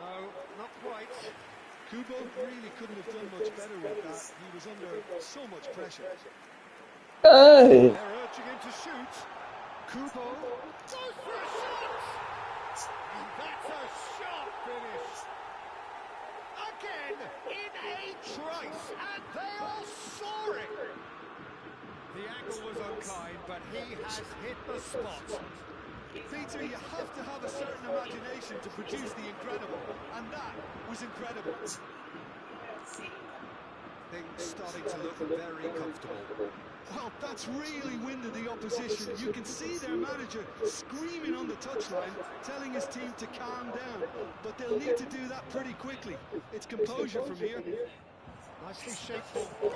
No, not quite. Kubo really couldn't have done much better with that. He was under so much pressure. Hey! They're urging him to shoot. Kubo goes for a shot! And that's a sharp finish. Again, in a trice, and they are soaring. The angle was unkind, but he has hit the spot. Peter, you have to have a certain imagination to produce the incredible, and that was incredible. Things starting to look very comfortable. Well, that's really winded the opposition. You can see their manager screaming on the touchline, telling his team to calm down. But they'll need to do that pretty quickly. It's composure from here. Nicely shaped ball.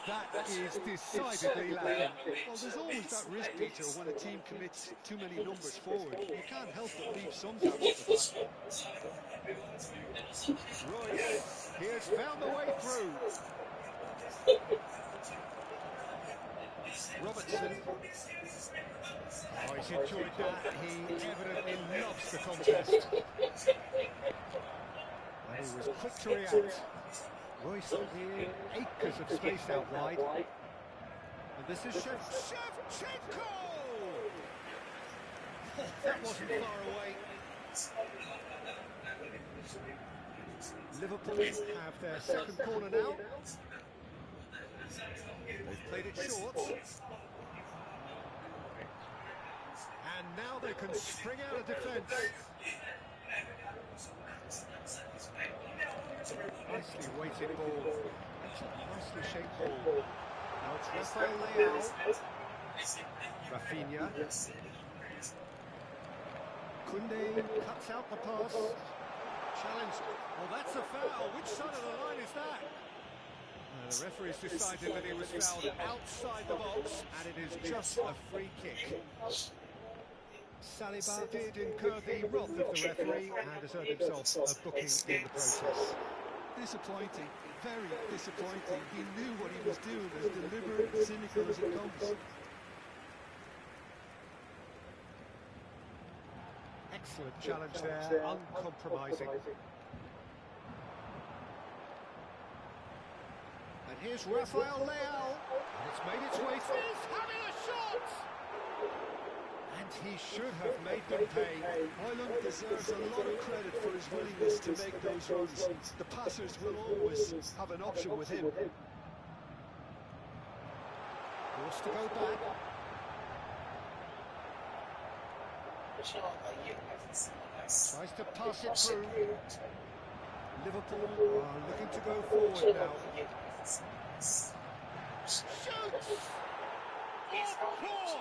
That is decidedly lacking. Well, there's always that risk, Peter, when a team commits too many numbers forward. You can't help but leave some doubt with that. Royce, he has found the way through. Robertson. Oh, he's enjoyed that. He evidently loves the contest. And he was quick to react. Royce here, acres of space out wide. And this is Shevchenko! Oh, that wasn't far away. Liverpool have their second corner now. They've played it short. And now they can spring out of defence. Nicely weighted ball. Nicely shaped ball. Now it's Rafael Leao. Rafinha. Koundé cuts out the pass. Challenged. Well, that's a foul. Which side of the line is that? The referee's decided that he was fouled outside the box, and it is just a free kick. Saliba did incur the wrath of the referee and has earned himself a booking in the process. Disappointing, very disappointing. He knew what he was doing, as deliberate, cynical as it comes. Excellent challenge there, uncompromising. And here's Rafael Leao, and it's made its way through. He's having a shot! And he should have made them pay. Højlund deserves a lot of credit for his willingness to make those runs. The passers will always have an option with him. Forced to go back. Tries to pass it through. Liverpool are looking to go forward now. Shoots! Of course!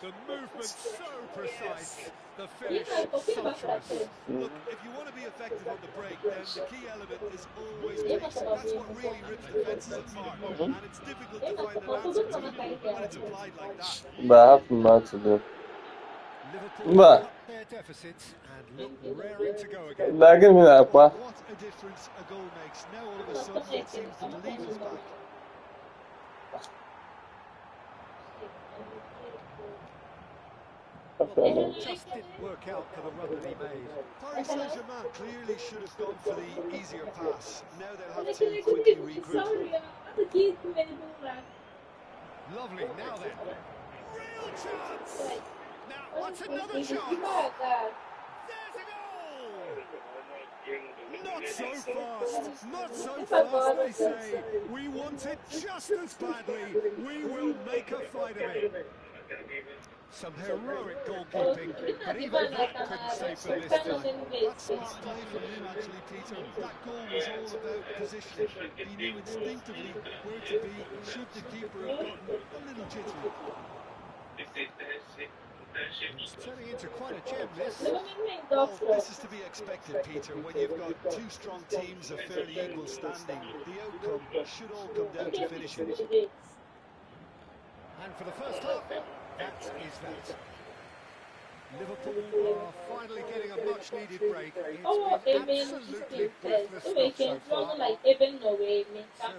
The movement so precise, the finish sumptuous. Look, if you want to be effective on the break, then the key element is always pace. That's what really rips defences apart. And it's difficult to find an answer to when it's applied like that. But I have much to do. Liverpool But cut their deficits and look raring to go again. that give me like What what? a difference a goal makes. Now all of a sudden it seems the belief is back. Well, it just didn't work out for the run that he made. Paris Saint-Germain clearly should have gone for the easier pass. Now they'll have to quickly regroup. Lovely, now then. Real chance! Now, what's another chance? There's a goal! Not so fast, not so fast, they say. We want it just as badly. We will make a fight of it. Some heroic goalkeeping, but even that couldn't save them this time. That's smart play from him actually, Peter. That goal was all about positioning. He knew instinctively where to be should the keeper have gotten a little jittery. It's turning into quite a gem, this. Well, this is to be expected, Peter. When you've got two strong teams of fairly equal standing, the outcome should all come down to finishing. And for the first half, that is that. Liverpool are finally getting a much-needed break. It's been absolutely breathless stuff so far. So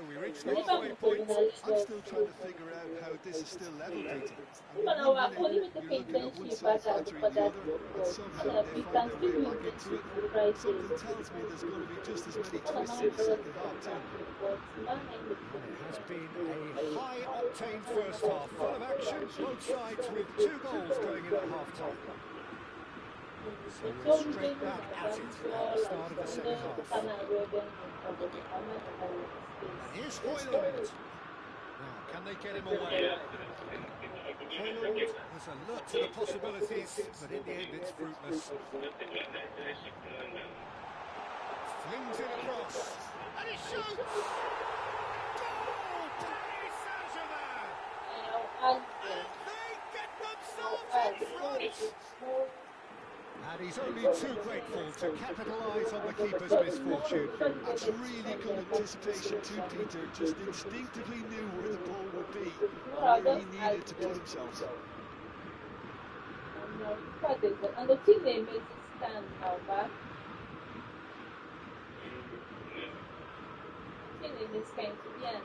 we reach the halfway point. I'm still trying to figure out how this is still level, Peter. I mean, you're looking at one side battering the other, and somehow they find their way back into it. Something tells me there's going to be just as many twists in the second half, too. It has been a high-octane first half, full of action, both sides with 2 goals going in at half-time. So we're straight back at it at the start of the second half. And here's Højlund. Now, can they get him away? Højlund is alert to the possibilities, but in the end it's fruitless. Flings it across, and he shoots! Goal! Paris Saint-Germain! And they get themselves in front! And he's only too grateful to capitalise on the keeper's misfortune. That's really good anticipation too, Peter. Just instinctively knew where the ball would be and where he needed to put himself. And the team name is stand now back. Team name is going to be an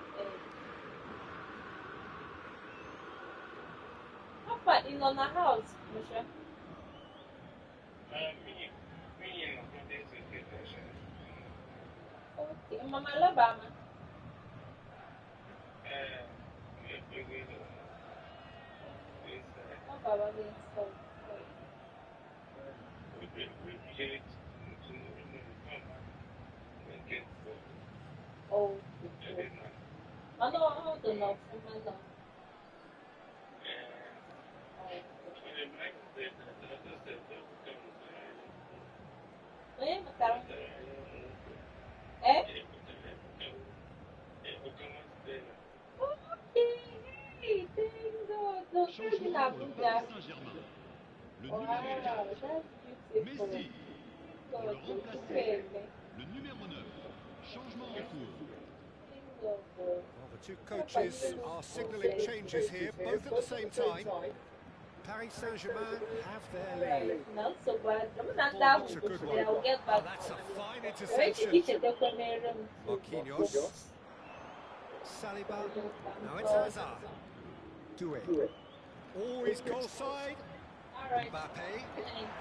how far in on the house, Michelle? Okay, Mama Alabama. Baba being so. Oh, I know how to know from my love. Eh? Okay, hey, thank God. Don't tell me that Changement au Abuja. Paris Saint-Germain. Le Wow, numéro 4, that's beautiful. Messi. Pour le remplacer, le numéro 9. Changement en cours. Well, the two coaches are signalling changes here, both at the same time. Paris Saint-Germain have their lead. No, so bad. Ball looks a good one. I'll get Oh, back. that's a fine Right, interception. Marquinhos. Saliba. Now it's Hazard. Doué. Oh, he's goal side. All right. Mbappe. Thanks.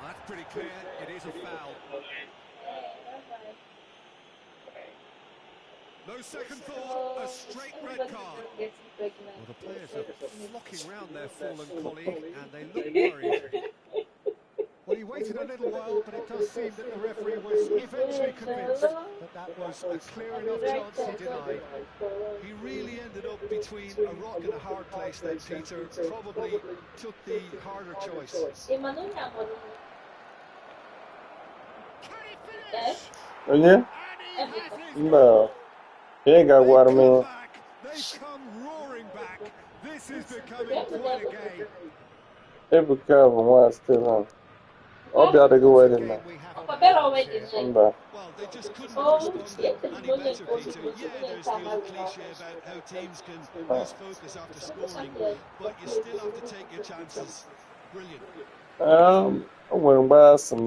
That's pretty clear. It is a foul. Bye-bye. No second thought, a straight red card. Well, the players are flocking round their fallen colleague, and they look worried. Well, he waited a little while, but it does seem that the referee was eventually convinced that that was a clear enough chance he denied. He really ended up between a rock and a hard place then, Peter. Probably took the harder choice. Can he finish? Onye? And he has his Mba. Onye ga-agwara m They've come ya? back. They've come roaring back. This is becoming quite a game. Ebuka bụ nwa Steven. Ọ bịadịghị wedding na. Game we haven't had here. Mba. Well, they just couldn't have responded any better, Peter. Yeah, there's the old cliche about how teams can lose focus after scoring, but you still have to take your chances. Brilliant. O nwere mgbe a sị m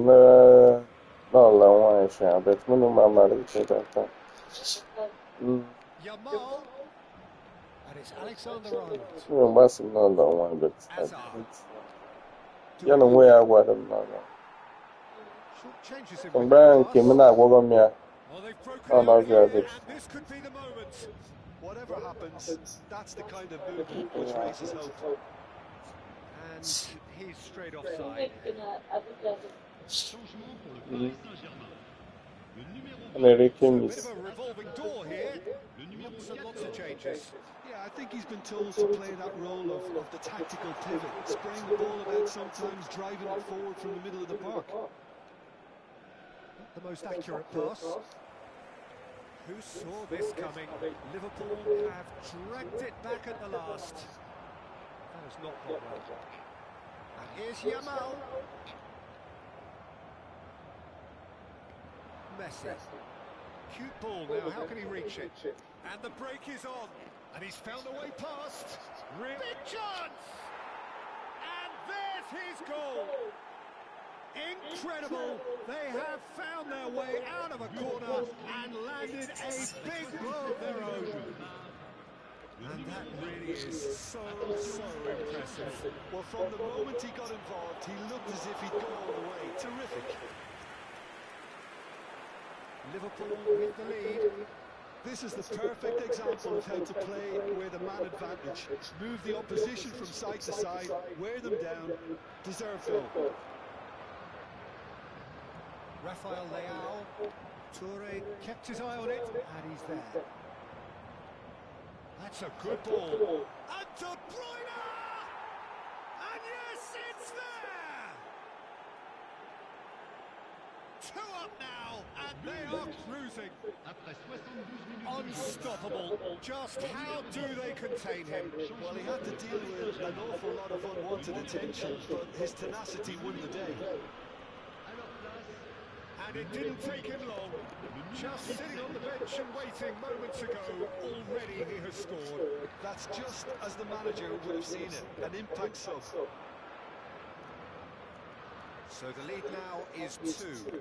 n'ọla nwaanyị shi abịa mụ ma amalite data. Yamal. And it's Alexander Arnold. O nwere mgbe a sị m n'ọla nwaanyị but Hazard. ya na onwe ya gwara m n'ọla. Short changes in Mgbe ahụ nke m na-agwagọ m ya. Well, they've broken Oh, no, out here, good. and this could be the moment. Whatever happens, that's the kind of movement which raises hope. And he's straight offside. Changement pour le Paris Saint-Germain. Le numéro A na-ere 20, So a kemis. bit of a revolving door here. le numéro Lots and lots of 14. changes. Yeah, I think he's been told to play that role of the tactical pivot, spraying the ball about sometimes, driving it forward from the middle of the park. Not the most accurate pass. Who saw this coming? Liverpool have dragged it back at the last. That has not gone well. And here's Yamal. Messi. Cute ball now, how can he reach it? And the break is on. And he's found a way past. Big chance! And there's his goal! Incredible! They have found their way out of a corner and landed a big blow of their own. And that really is so impressive. Well, from the moment he got involved, he looked as if he'd go all the way. Terrific. Liverpool with the lead. This is the perfect example of how to play with a man advantage. Move the opposition from side to side, wear them down, deserve goal. Rafael Leao. Toure kept his eye on it, and he's there. That's a good ball. And De Bruyne! And yes, it's there! 2 up now, and they are cruising. Après 72 minutes. Unstoppable. Just how do they contain him? Well, he had to deal with an awful lot of unwanted attention, but his tenacity won the day. And it didn't take him long. Just sitting on the bench and waiting moments ago, already he has scored. That's just as the manager would have seen it, an impact sub. So the lead now is 2.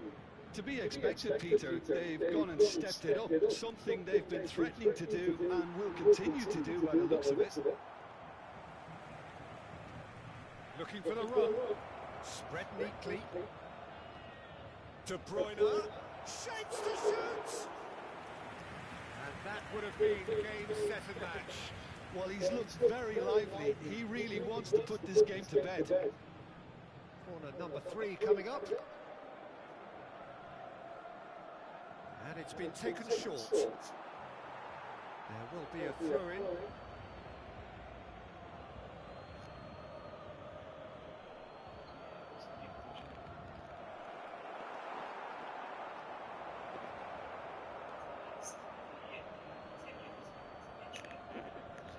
To be expected, Peter. They've gone and stepped it up, something they've been threatening to do and will continue to do by the looks of it. Looking for the run. Spread neatly. De Bruyne shapes to shoot. And that would have been game, set and match. Well, he's looked very lively. He really wants to put this game to bed. Corner number 3 coming up. And it's been taken short. There will be a throw-in.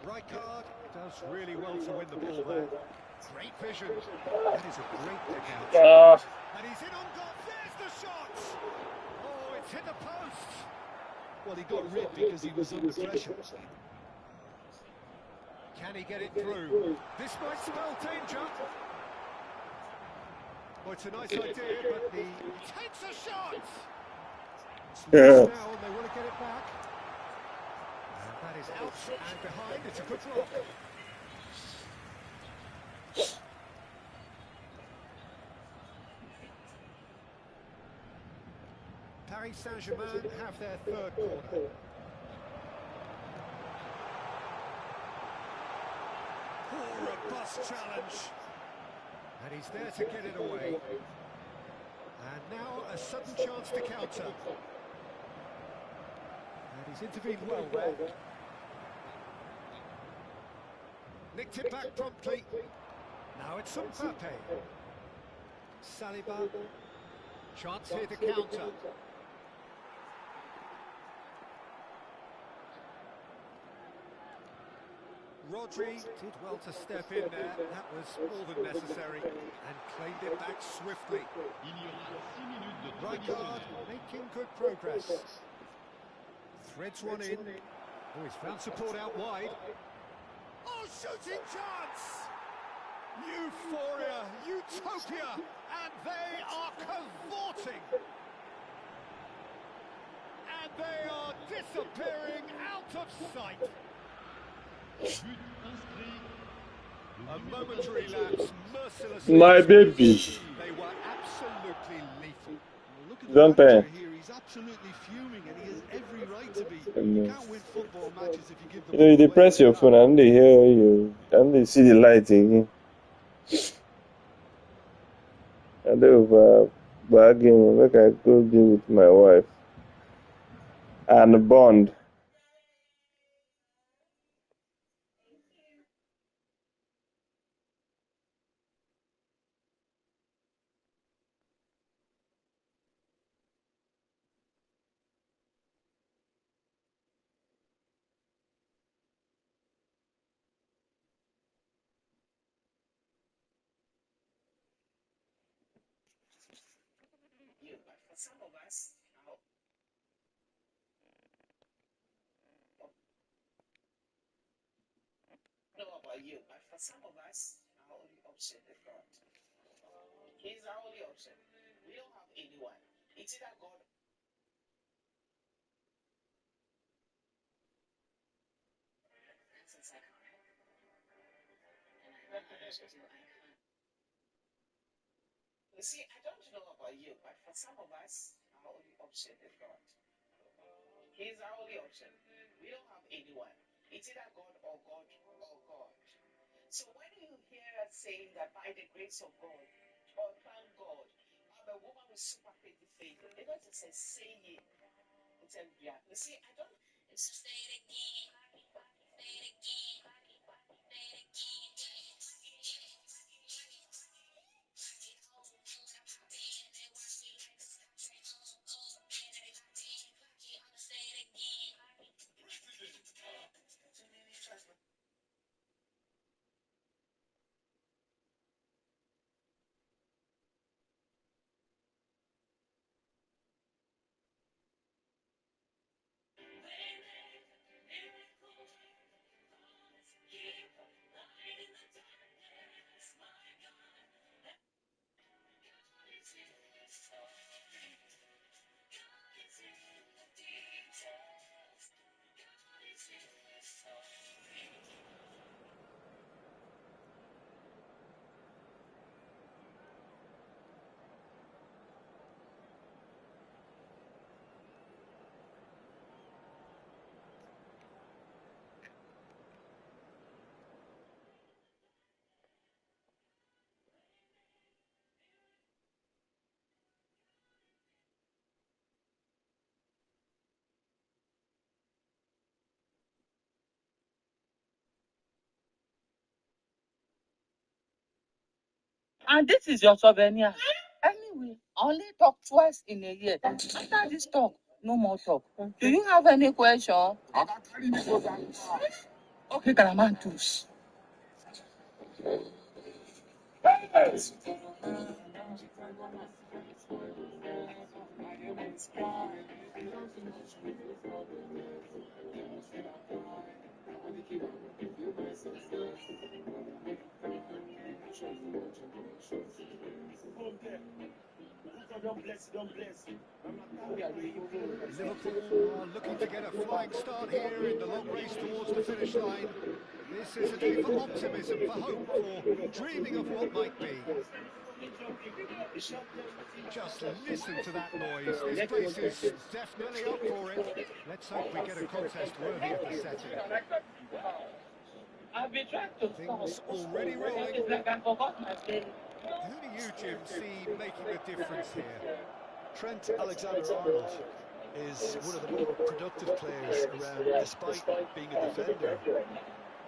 Rijkaard does really well to win the ball there. Great vision. That is a great pick out. And he's in on goal. There's the shot. Oh, it's hit the post. Well, he got rid because he was under pressure. Can he get it through? This might spell danger. Oh, it's a nice idea, but he takes a shot. It's Yeah. loose now, and they want to get it back. And that is out and behind. It's a good block. Paris Saint-Germain have their third corner. this challenge. And he's there to get it away. And now a sudden chance to counter. And he's intervened well there. Nicked it back promptly. Now it's Mbappe. Saliba. Chance here to counter. Rodri did well to step in there. That was more than necessary. And claimed it back swiftly. Il y aura 6 minutes de temps Rijkaard additionnel. making good progress. Threads one in. Oh, he's found support out wide. Oh, shooting chance! Euphoria, utopia, and they are cavorting. And they are disappearing out of sight. But inscrit. A momentary lapse, mercilessly. My baby. They were absolutely lethal. Well, look at the Don't manager they? here. He's absolutely fuming, and he has every right to be. Mm. You can't win football matches if you give them. You know, you dey press your phone and they hear you, and they see the light again. And they over bargain, like I go be with my wife and bond. And this is your souvenir. Anyway, only talk twice in a year. After this talk, no more talk. Do you have any question? Okay, Kalamantus. Liverpool are looking to get a flying start here in the long race towards the finish line. This is a day for optimism, for hope, for dreaming of what might be. Just listen to that noise. This place is definitely up for it. Let's hope we get a contest worthy of the setting. I've been trying to Things stop. already rolling. It's like I forgot my pen. Who do you, Jim, see making the difference here? Trent Alexander-Arnold is one of the more productive players around, despite being a defender.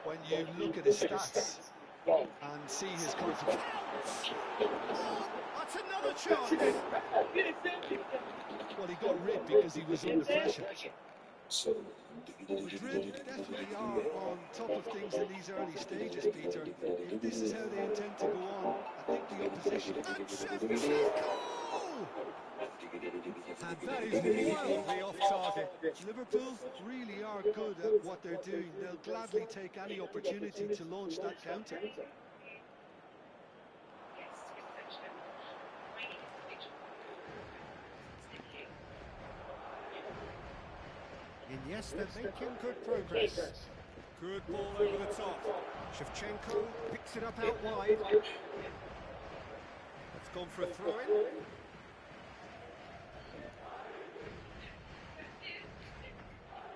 When you look at his stats and see his contribution. Oh, that's another chance. Well, he got rid because he was under pressure. Madrid definitely are on top of things in these early stages, Peter. If this is how they intend to go on, I think the opposition... And Shevchenko! And that is wildly off target. Liverpool really are good at what they're doing. They'll gladly take any opportunity to launch that counter. Iniesta making good progress. Good ball over the top. Shevchenko picks it up out wide. It's gone for a throw-in.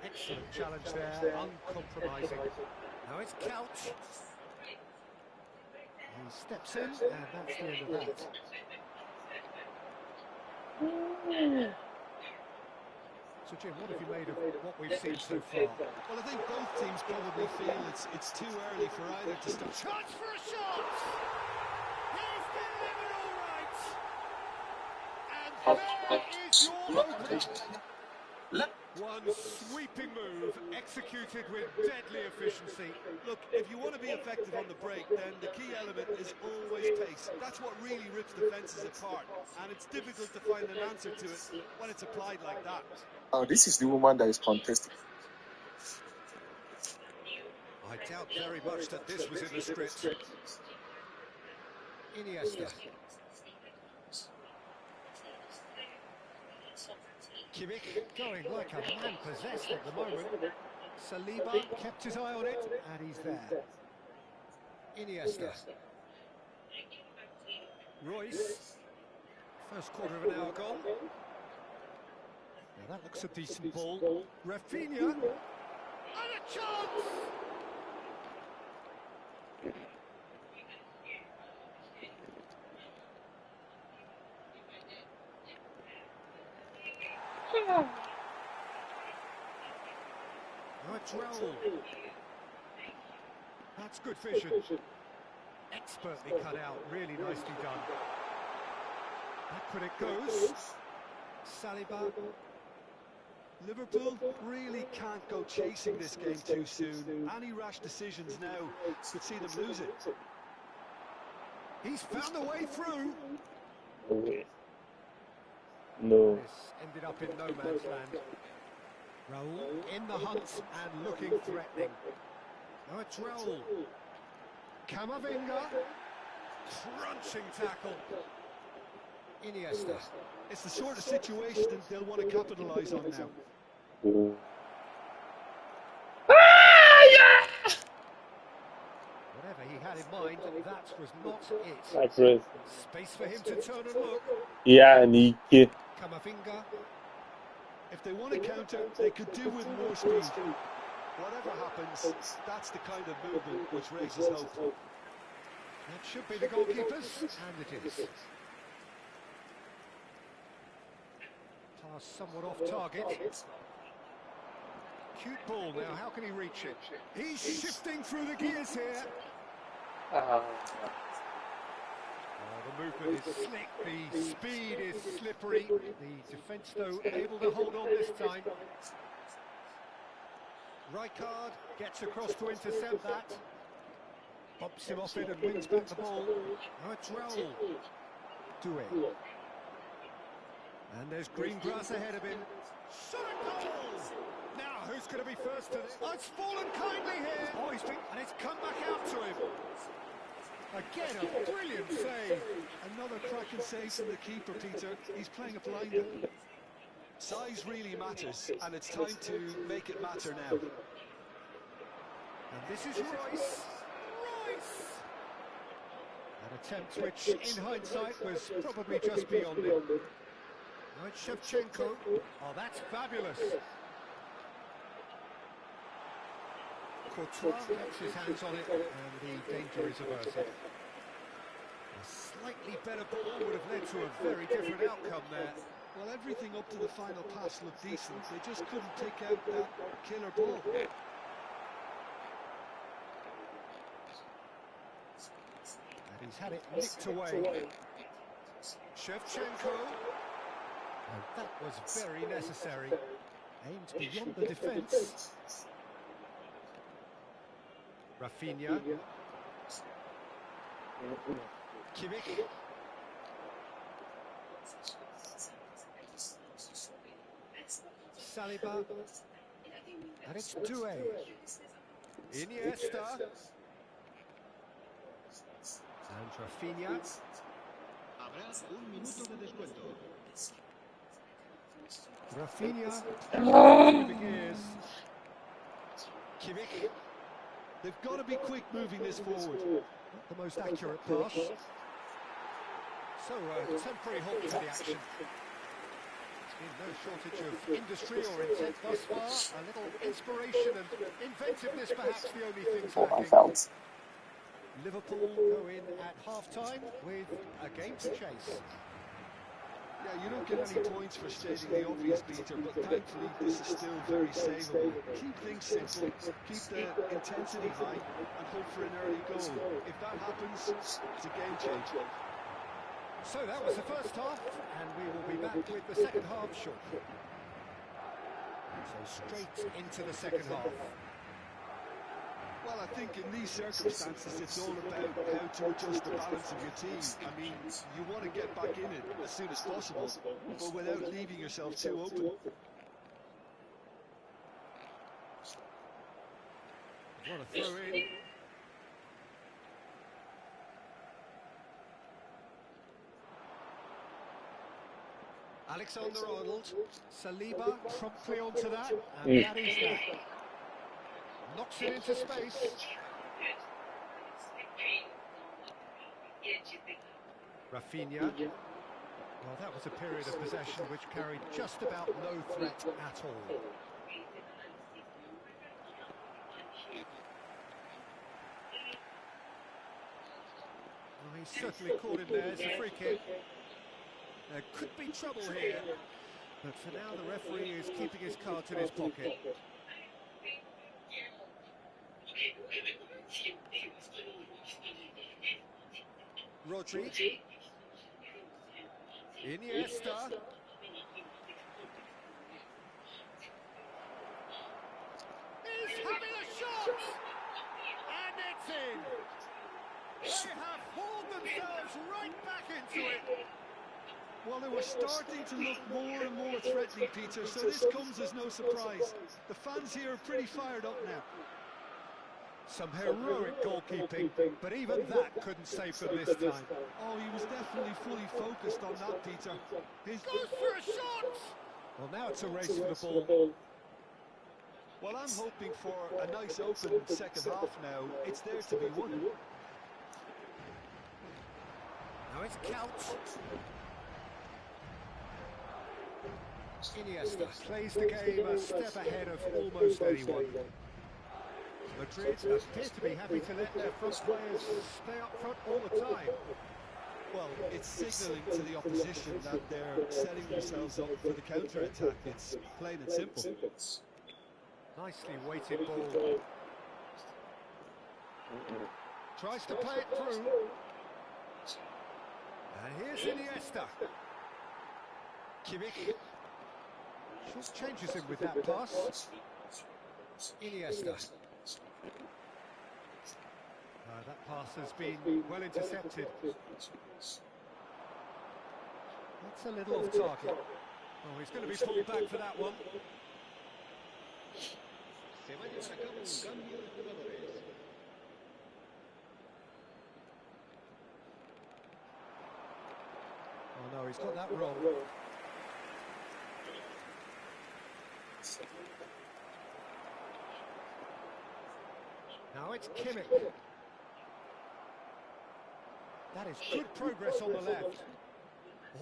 Excellent challenge there, uncompromising. Now it's Couch. He steps in, and that's the end of that. So Jim, what have you made of what we've seen so far? Well, I think both teams probably feel it's too early for either to start. Chance for a shot! He's delivered all right! And there is your opener! One sweeping move, executed with deadly efficiency. Look, if you want to be effective on the break, then the key element is always pace. That's what really rips defences apart, and it's difficult to find an answer to it when it's applied like that. Oh, this is the woman that is contesting. I doubt very much that this was in the script. Iniesta. Kimmich going like a man possessed at the moment. Saliba kept his eye on it, and he's there. Iniesta. Royce. First quarter of an hour gone. Now that looks a decent ball. Rafinha. And a chance! That's Raul. That's good vision. Expertly cut out, really nicely done. Back it goes. Saliba. Liverpool really can't go chasing this game too soon. Any rash decisions now could see them lose it. He's found a way through. No. This ended up in no man's land. Raul in the hunt and looking threatening. Now it's Raul. Camavinga. Crunching tackle. Iniesta. It's the sort of situation that they'll want to capitalise on now. Whatever he had in mind, that was not it. That's right. Space for him to turn and look. Yeah, Nike. Camavinga. If they want to counter, they could do with more speed. Whatever happens, that's the kind of movement which raises hope. That should be the goalkeepers, and it is. Pass somewhat off target. Cute ball now, how can he reach it? He's shifting through the gears here. Oh, the movement is slick, the speed is slippery. The defence, though, able to hold on this time. Rijkaard gets across to intercept that. Bumps him off it and wins back the ball. Now it's Raul. Doué. And there's green grass ahead of him. Shot a goal! Now, who's going to be first to this? Oh, it's fallen kindly here. Oh, and it's come back out to him. Again, a brilliant save. Another cracking save from the keeper, Peter. He's playing a blinder. Size really matters, and it's time to make it matter now. And this is Royce. Royce! An attempt which, in hindsight, was probably just beyond him. Now it's Shevchenko. Oh, that's fabulous. Courtois gets his hands on it, and the danger is averted. A slightly better ball would have led to a very different outcome there. Well, everything up to the final pass looked decent. They just couldn't pick out that killer ball. And he's had it nicked away. Shevchenko. And that was very necessary. Aimed beyond the defence. Rafinha. Kimmich. Saliba. And it's Doué. Iniesta. And Rafinha. Habrá un minuto de descuento. Rafinha. Through the gears. Kimmich. They've got to be quick moving this forward. Not the most accurate pass. So, temporary halt to the action. There's been no shortage of industry or intent thus far. A little inspiration and inventiveness, perhaps the only things For my lacking. felt. Liverpool go in at half-time with a game to chase. Yeah, you don't get any points for stating the obvious, Peter, but thankfully this is still very savable. Keep things simple, keep the intensity high, and hope for an early goal. If that happens, it's a game changer. So that was the first half, and we will be back with the second half shortly. So straight into the second half. Well, I think in these circumstances it's all about how to adjust the balance of your team. I mean, you want to get back in it as soon as possible, but without leaving yourself too open. What a throw in. Alexander-Arnold. Saliba promptly onto that, and that is that. Knocks it into space. Rafinha. Well, that was a period of possession which carried just about no threat at all. Well, he's certainly caught him there. It's a free kick. There could be trouble here, but for now the referee is keeping his cards in his pocket. Rodri. Iniesta. He's having a shot! And it's in! They have hauled themselves right back into it! Well, they were starting to look more and more threatening, Peter, so this comes as no surprise. The fans here are pretty fired up now. Some heroic goalkeeping, but even that couldn't save them this time. Oh, he was definitely fully focused on that, Peter. Goes for a shot! Well, now it's a race for the ball. Well, I'm hoping for a nice open second half now. It's there to be won. Now it's Couch. Iniesta plays the game a step ahead of almost anyone. Madrid appear to be happy to let their front players stay up front all the time. Well, it's signalling to the opposition that they're setting themselves up for the counter-attack. It's plain and simple. Nicely weighted ball. Tries to play it through. And here's Iniesta. Kimmich. Short changes him with that pass. Iniesta. That pass has been well intercepted. That's a little off target. Oh, he's going to be pulled back for that one. Se va a llevar a cabo un cambio de jugadores. Oh no, he's got that wrong. Now it's Kimmich. That is good progress on the left.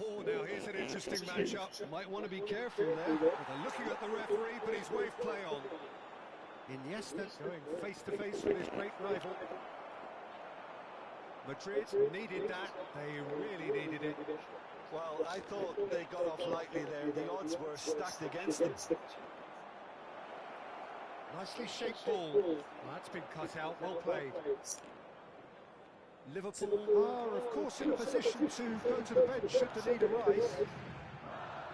Oh, now here's an interesting matchup. Might want to be careful there. Well, they're looking at the referee, but he's waved play on. Iniesta going face to face with his great rival. Madrid needed that. They really needed it. Well, I thought they got off lightly there. The odds were stacked against them. Nicely shaped ball. Well, that's been cut out. Well played. Liverpool are, of course, in a position to go to the bench should the need arise.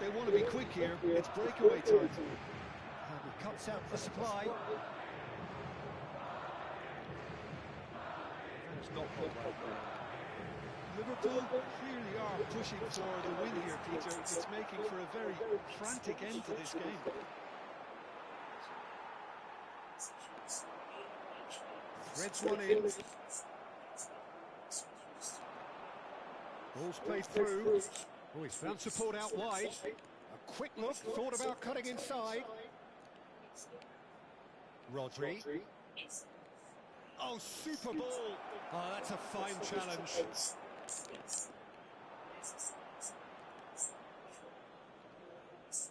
They want to be quick here. It's breakaway time. And he cuts out the supply. That's not gone well. Liverpool clearly are pushing for the win here, Peter. It's making for a very frantic end to this game. Threads one in. Ball's played through. Oh, he's found support out wide. A quick look, thought about cutting inside. Rodri. Oh, super ball. Oh, that's a fine challenge.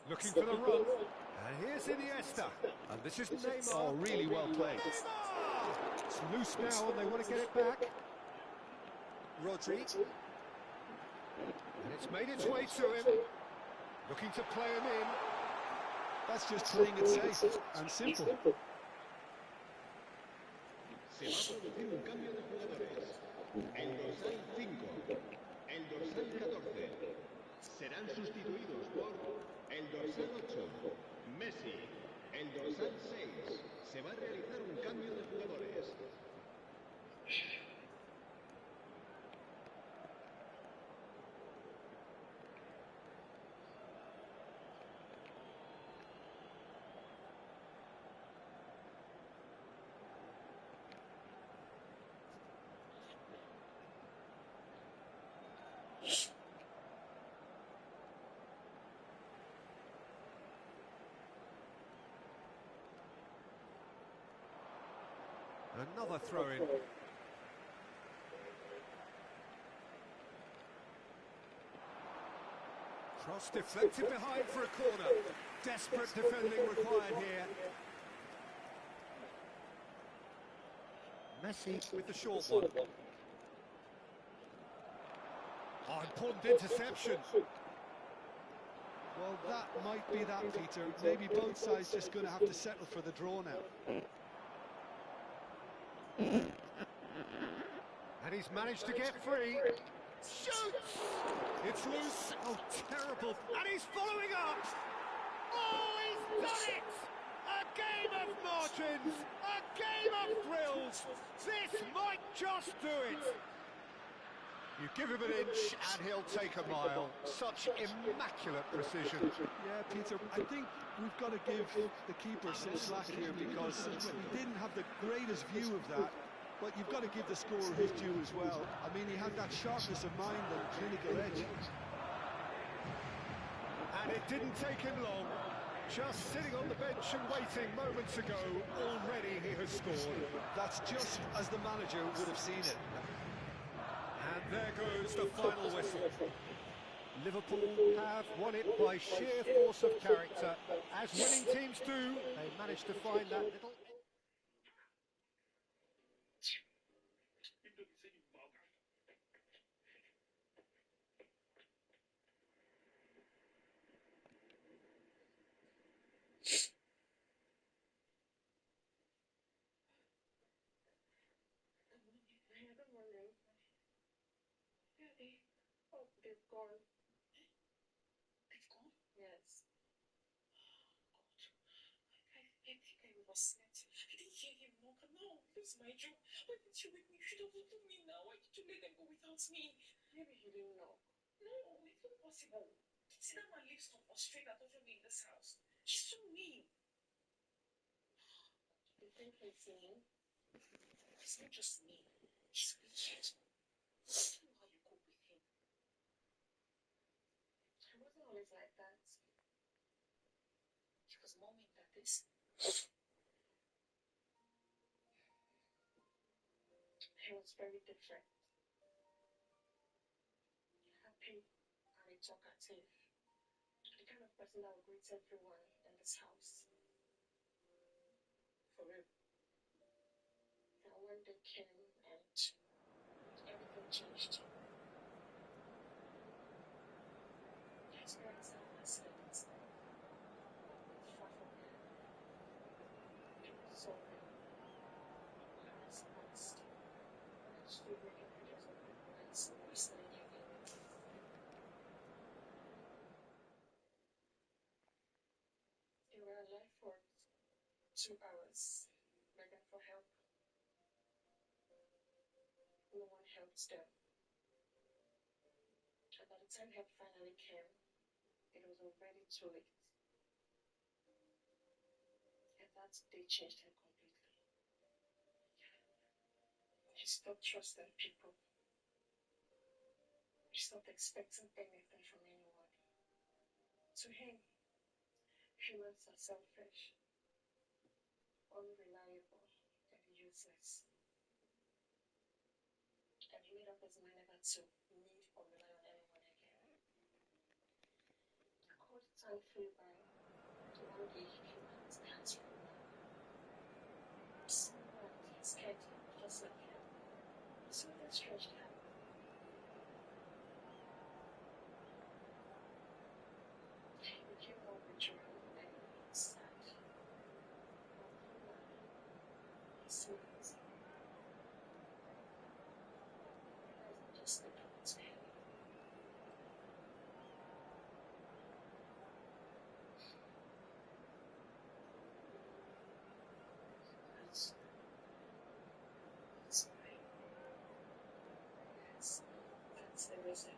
Looking for the run. And here's Iniesta. And this is Neymar. Oh, really well played. Neymar! It's loose now and they want to get it back. Rodri. And it's made its way to him. Looking to play him in. That's just playing it safe and simple. Se va a producir un cambio de jugadores. El dorsal 5, el dorsal 14 serán sustituidos por el dorsal 8, Messi. El dorsal 6 se va a realizar un cambio de jugadores. Another throw-in. Cross deflected behind for a corner. Desperate defending required here. Messi with the short one. Oh, important interception. Well, that might be that, Peter. Maybe both sides just going to have to settle for the draw now. And he's managed to get free. Shoots! It's loose. Oh, terrible. And he's following up. Oh, he's done it! A game of margins. A game of thrills. This might just do it. You give him an inch and he'll take a mile. Such immaculate precision. Yeah, Peter, I think we've got to give the keeper some slack here because we didn't have the greatest view of that. But you've got to give the scorer his due as well. I mean, he had that sharpness of mind and clinical edge. And it didn't take him long. Just sitting on the bench and waiting moments ago, already he has scored. That's just as the manager would have seen it. And there goes the final whistle. Liverpool have won it by sheer force of character. As winning teams do, they managed to find that little... They've gone. They've gone? Yes. God. I think I overslept. I didn't hear him knock. No, this is my job. Why didn't you wake me? You should have woken me now. Why did you let them go without me? Maybe he didn't knock. No, it's not possible. See that man lives to frustrate that over me in this house. He's so mean. You think he's mean? He's not just mean. He's wicked. I don't know how you cope with him. I wasn't always like that. He was more mean than this. He was very different. Happy and talkative. The kind of person that would greet everyone in this house. for real. And when they came and everything changed. The experience of an accident. Far from there. People saw me as past. When I stood making videos of people and listening again. They were alive for 2 hours, begging for help. No one helped them. And by the time help finally came, it was already too late. And that day changed him completely. He stopped trusting people. He stopped expecting anything from anyone. To him, humans are selfish, unreliable, and useless. And he made up his mind never to need or rely on anyone again. A cold time flew by. One day he came out his hands from now. Someone scared him, just like him. Something strange happened. He became more withdrawn and sad. But now he smiles. He realized just the door to him. That's why. Yes, that's the reason.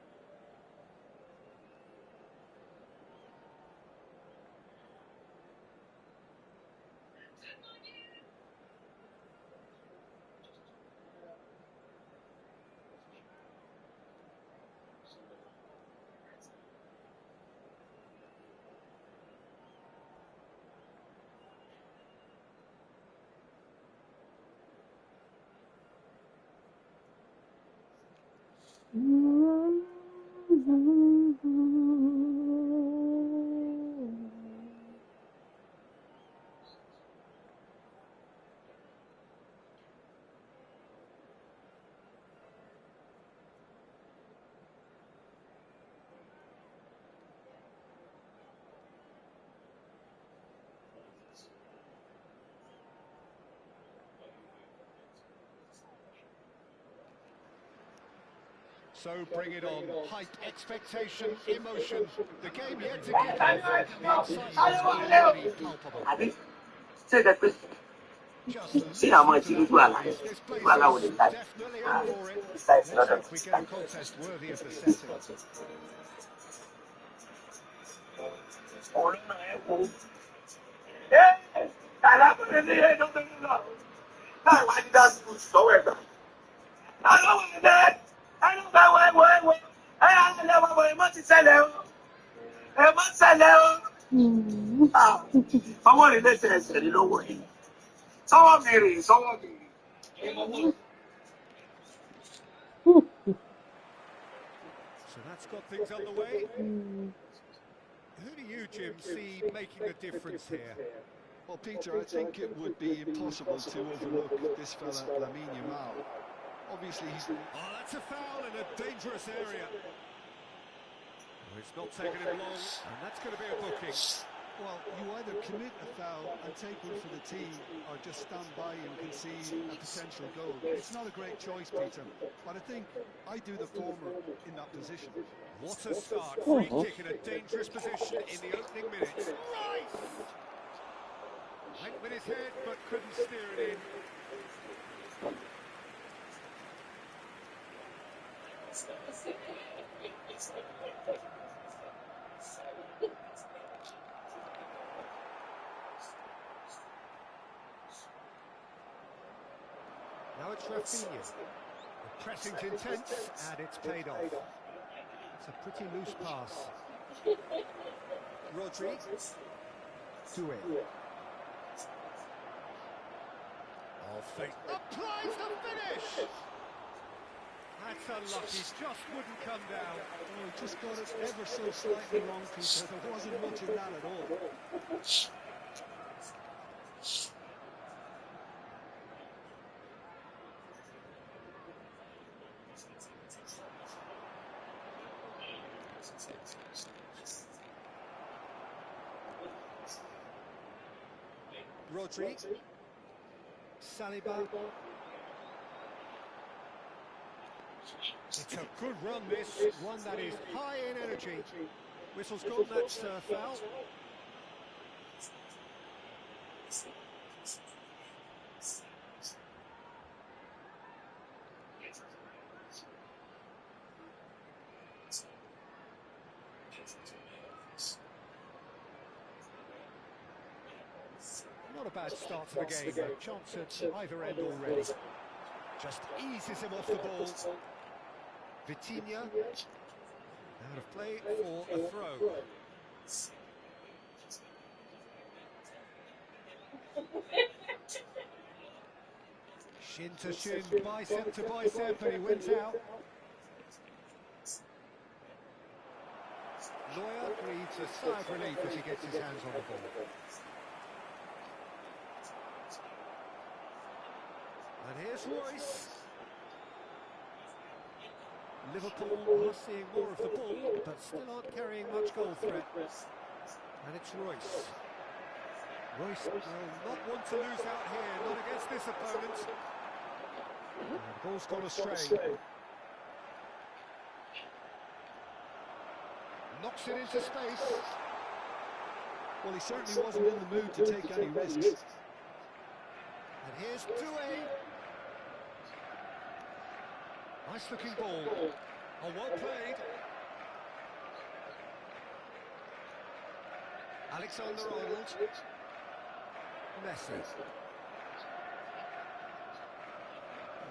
So bring it on. Hype, expectation, emotion. The game yet to kick off. The excitement's already palpable. Just listen to that noise. This place is definitely in for it. Let's hope we get a contest worthy of the setting. So that's got things underway. Who do you, Jim, see making the difference here? Well, Peter, I think it would be impossible to overlook this fella, Lamine Yamal. Obviously, he's... Oh, that's a foul in a dangerous area. Oh, it's not taken him long, and that's going to be a booking. Well, you either commit a foul and take one for the team, or just stand by and concede a potential goal. It's not a great choice, Peter, but I think I do the former in that position. What a start. Free kick in a dangerous position in the opening minutes. Right! Went with his head, but couldn't steer it in. Now it's Rafinha. The pressing's intense, and it's paid off. It's a pretty loose pass. Rodri. Doué. Applies the finish! That's unlucky, just wouldn't come down. Oh, he just got it ever so slightly wrong, Peter. There wasn't much in that at all. Rodri. Saliba. It's a good run, this. One that is high in energy. Whistle's gone, that's foul. Not a bad start to the game. A chance at either end already. Just eases him off the ball. Vitinha. Out of play for a throw. Shin to shin, bicep to bicep, and he wins out. Neuer breathes a sigh of relief as he gets his hands on the ball. And here's Royce. Liverpool are seeing more of the ball, but still aren't carrying much goal threat. And it's Royce. Royce will not want to lose out here, not against this opponent. And the ball's gone astray. Knocks it into space. Well, he certainly wasn't in the mood to take any risks. And here's Doué. Nice looking ball. Oh, well played. Alexander-Arnold. Messi.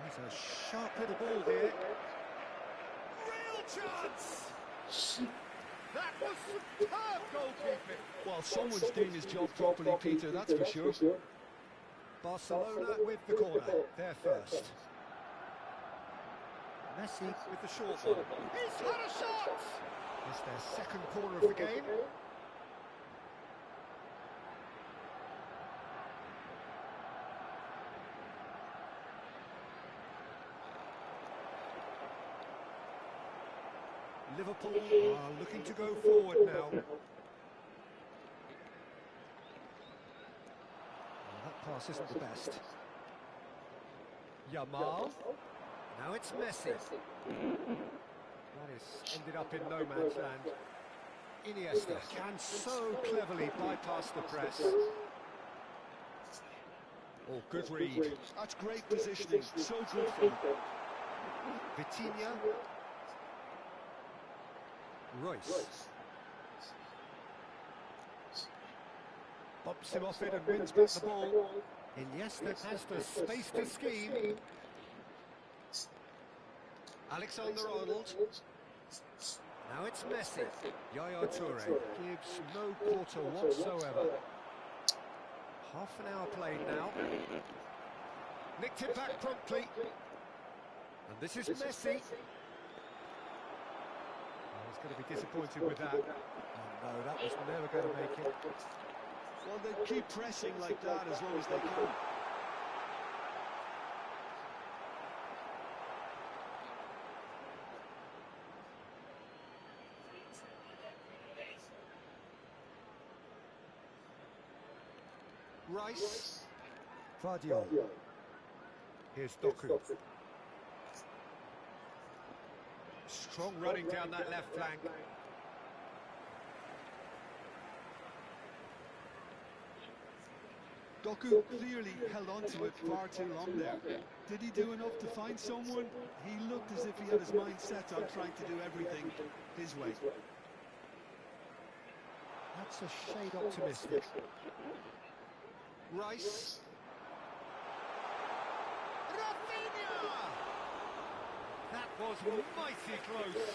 He's a sharp little ball here. Real chance! That was superb goalkeeping. Well, someone's doing his job properly, Peter, that's for sure. Barcelona with the corner. They're first. Messi with the short one. He's had a shot! It's their second corner of the game. Liverpool are looking to go forward now. Well, that pass isn't the best. Yamal. Now it's Messi. That is ended up in no man's land. Iniesta can so cleverly bypass the press. Oh, good read. That's great positioning. So good for him. Vitinha. Royce. Bumps him off it and wins back the ball. Iniesta has the space to scheme. Alexander-Arnold. Now it's Messi. Yaya Toure gives no quarter whatsoever. Half an hour played now. Nicked it back promptly. And this is Messi. Oh, he's going to be disappointed with that. Oh no, that was never going to make it. Well, they keep pressing like that as long as they can. Rice. Vardiol. Here's Doku. Strong running down that left flank. Doku clearly held on to it far too long there. Did he do enough to find someone? He looked as if he had his mind set on trying to do everything his way. That's a shade optimistic. Rice. Rafinha! That was mighty close.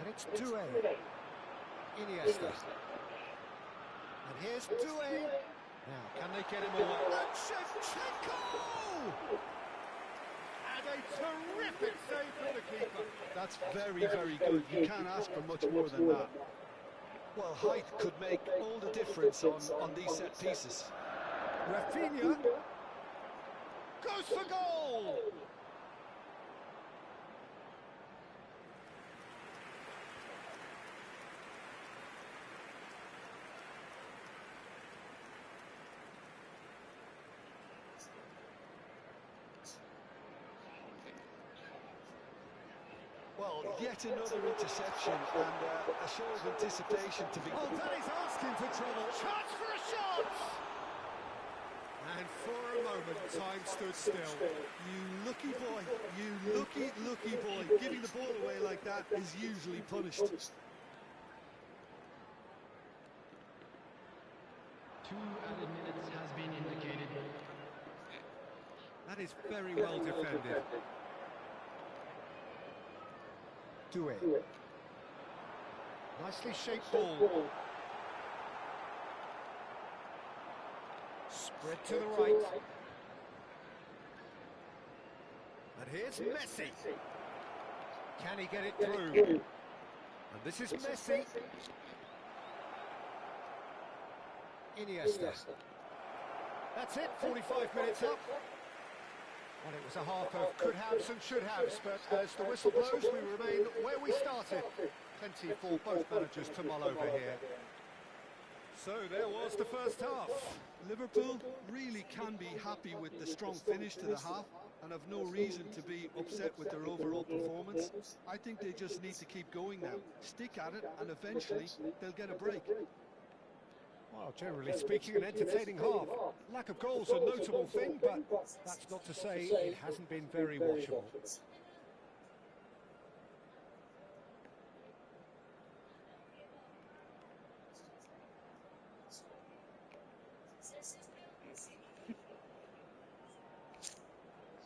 And it's Doué. Iniesta. And here's Doué. Now, can they get him away? And Shevchenko! And a terrific Terrific save from the keeper. That's very, very good. You can't ask for much more than that. Well, height could make all the difference on these set pieces. Rafinha goes for goal. Well, yet another interception and a show of anticipation to be... Oh, that is asking for trouble. Chance for a shot! And for a moment, time stood still. You lucky boy, you lucky boy. Giving the ball away like that is usually punished. 2 added minutes has been indicated. That is very well defended. Do it. Nicely shaped ball. Spread to the right. And here's Messi. Can he get it through? And this is Messi. Iniesta. That's it, 45 minutes up. Well, it was a half of could haves and should haves, but as the whistle blows, we remain where we started. Plenty for both managers to mull over here. So there was the first half. Liverpool really can be happy with the strong finish to the half and have no reason to be upset with their overall performance. I think they just need to keep going now, stick at it, and eventually they'll get a break. Well, generally speaking, an entertaining half. Lack of goals a notable thing, but that's not to say it hasn't been very watchable.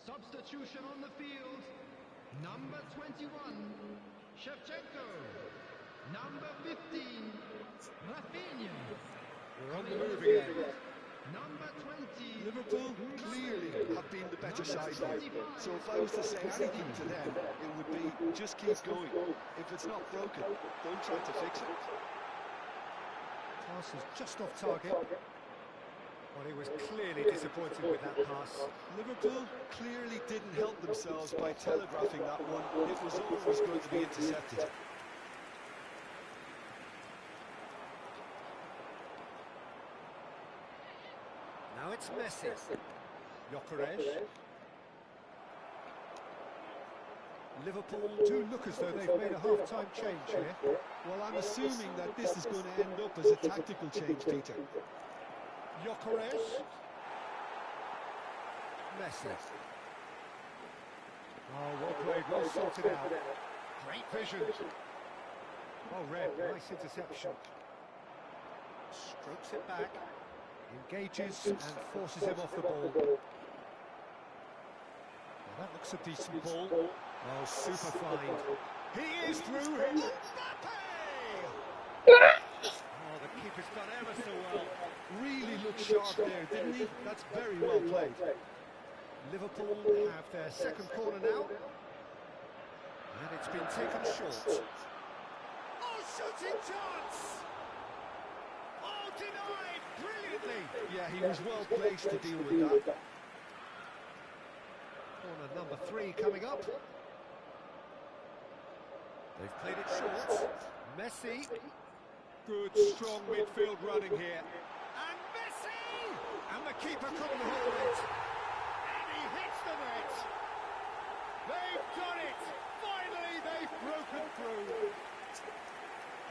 Substitution on the field. Number 21, Shevchenko. Number 15, Rafinha. We're on the move again. Number 20, Liverpool clearly have been the better side here. So if I was to say anything to them, it would be just keep going. If it's not broken, don't try to fix it. Pass is just off target. Well, he was clearly disappointed with that pass. Liverpool clearly didn't help themselves by telegraphing that one. It was always going to be intercepted. Now it's Messi. Gyökeres. Liverpool do look as though they've made a half-time change here. Well, I'm assuming that this is going to end up as a tactical change, Peter. Gyökeres. Messi. Oh, well played, well sorted out. Great vision. Well read, nice interception. Strokes it back, engages and forces him off the ball. Well, that looks a decent ball. Oh, super fine. He is through. Mbappe! Oh, the keeper's done ever so well. Really looked sharp there, didn't he? That's very well played. Liverpool have their second corner now. And it's been taken short. Oh, shooting chance! Oh, denied brilliantly! Yeah, he was well placed to deal with that. Corner number 3 coming up. They've played it short. Messi. Good, strong midfield running here. And Messi! And the keeper couldn't hold it. And he hits the net. They've done it! Finally, they've broken through.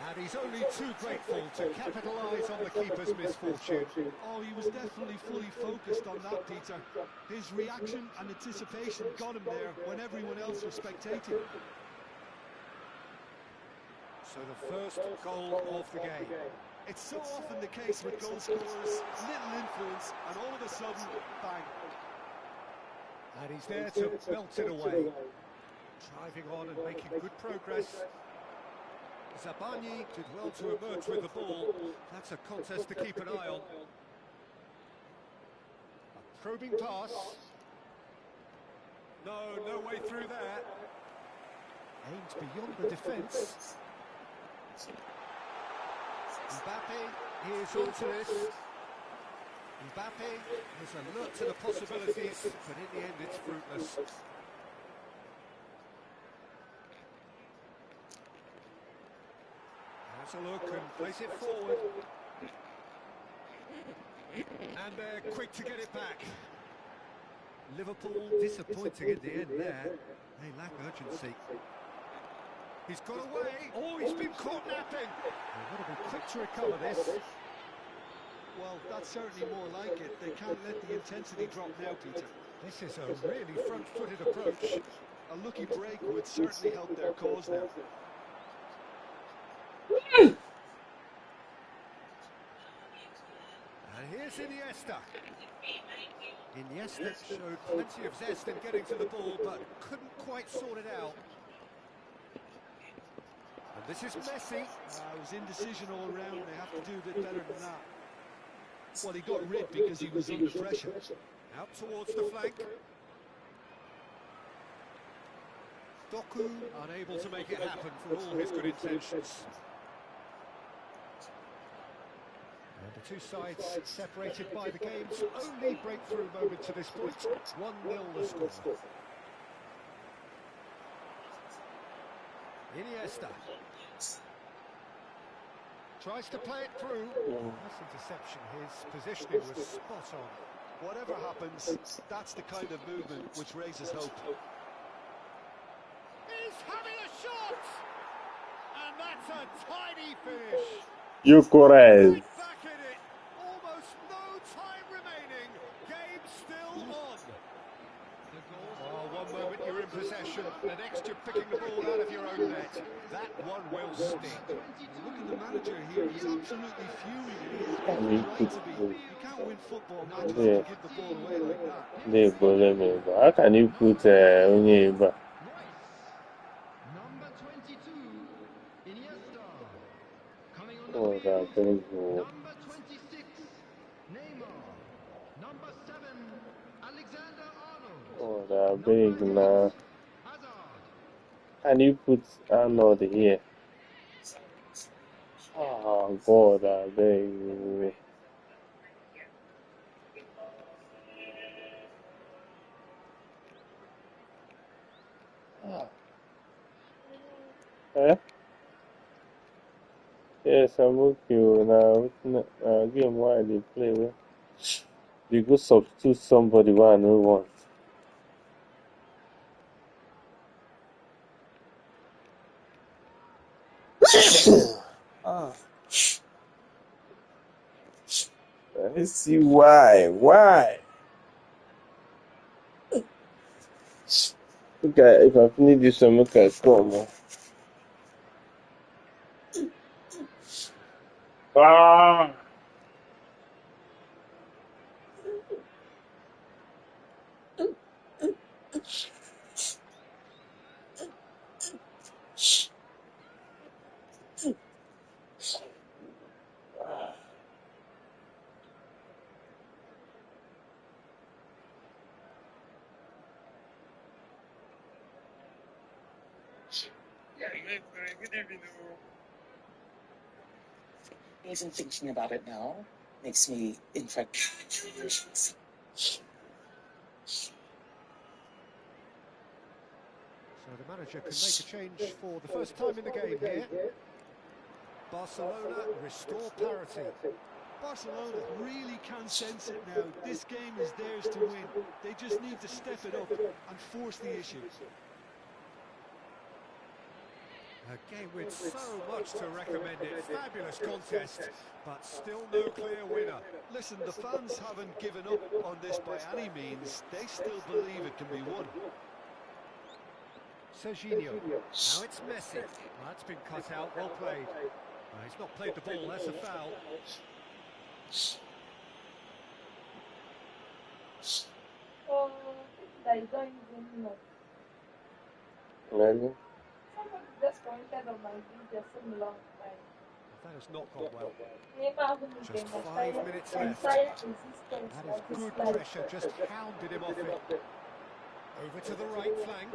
And he's only too grateful to capitalise on the keeper's misfortune. Oh, he was definitely fully focused on that, Peter. His reaction and anticipation got him there when everyone else was spectating. So the first goal of the game. It's so often the case with goal scorers, little influence, and all of a sudden, bang. And he's there to belt it away. Driving on and making good progress. Zabani did well to emerge with the ball. That's a contest to keep an eye on. A probing pass. No way through there. Aimed beyond the defence. Mbappe is onto this. Mbappe is alert to the possibilities, but in the end it's fruitless. Has a look and plays it forward. And they're quick to get it back. Liverpool disappointing in the end there. They lack urgency. He's got away. Oh, he's been caught napping. They've got to be quick to recover this. Well, that's certainly more like it. They can't let the intensity drop now, Peter. This is a really front-footed approach. A lucky break would certainly help their cause now. And here's Iniesta. Iniesta showed plenty of zest in getting to the ball, but couldn't quite sort it out. And this is Messi. It was indecision all round. They have to do a bit better than that. Well, he got rid because he was under pressure. Out towards the flank. Doku unable to make it happen for all his good intentions. And the two sides separated by the game's only breakthrough moment to this point. 1-0 the score. Iniesta. Tries to play it through. Nice interception. His positioning was spot on. Whatever happens, that's the kind of movement which raises hope. He's having a shot! And that's a tiny finish. You correct. Right back in it. Almost no time remaining. Game still on. Oh, one moment you're in possession, the next you're picking the ball out of your own net. That one will sting. Look at the manager here. He's absolutely fuming. He's right to be. You can't win football matches if you give the ball away like that. How can you put Onyeba? Number 22, Iniesta. Coming on Oh, the that field, big goal. number 26, Neymar. Number 7, Alexander-Arnold. Oh, that big now. Hazard. Can you put Arnold here? Oh, God, that big. Eh? Yes, I'm with you now. Game why they play well. They go substitute somebody who I know want. Let's see why. Why? Okay, if I finish this one, look at come. Ah! Even thinking about it now makes me infected. So the manager can make a change for the first time in the game here. Barcelona restore parity. Barcelona really can sense it now. This game is theirs to win. They just need to step it up and force the issue. A game with so much to recommend it. Fabulous contest, but still no clear winner. Listen, the fans haven't given up on this by any means. They still believe it can be won. Serginho. Now it's Messi. That's been cut out. Well played. He's not played the ball. That's a foul. Oh, that is not even know. Really? Somebody just commented on my video some long time. That has not gone well. Neymar who is Just the 5 minutes left. entire existence That of is his good life. pressure. Just hounded him off it. Over to the right flank.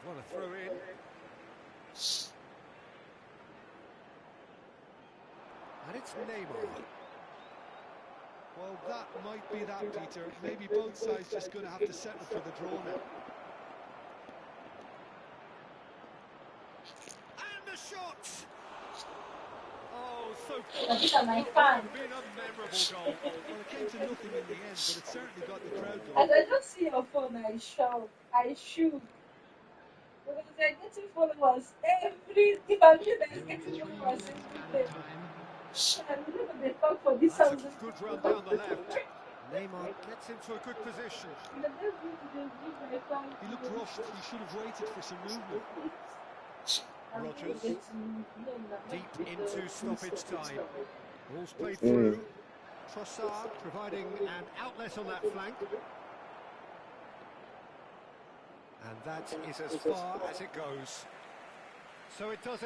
Want to throw in. And it's Neymar. Well, that might be that, Peter. Maybe both sides just going to have to settle for the draw now. And the shot! Oh, so These are my what would fans. have been a memorable goal. Well, it came to nothing in the end, but it certainly got the crowd As going. I just see your phone, I shout, I shoot. Because they're getting followers if I'm here, they're getting followers every day. And you know they talk for this That's house. a good run down the left. Neymar gets into a good position. The best thing to do is give my fans. He looked rushed. He should have waited for some movement. Rogers deep into stoppage time. Ball's played Mm. through. Trossard providing an outlet on that flank. And that is as far as it goes. So it does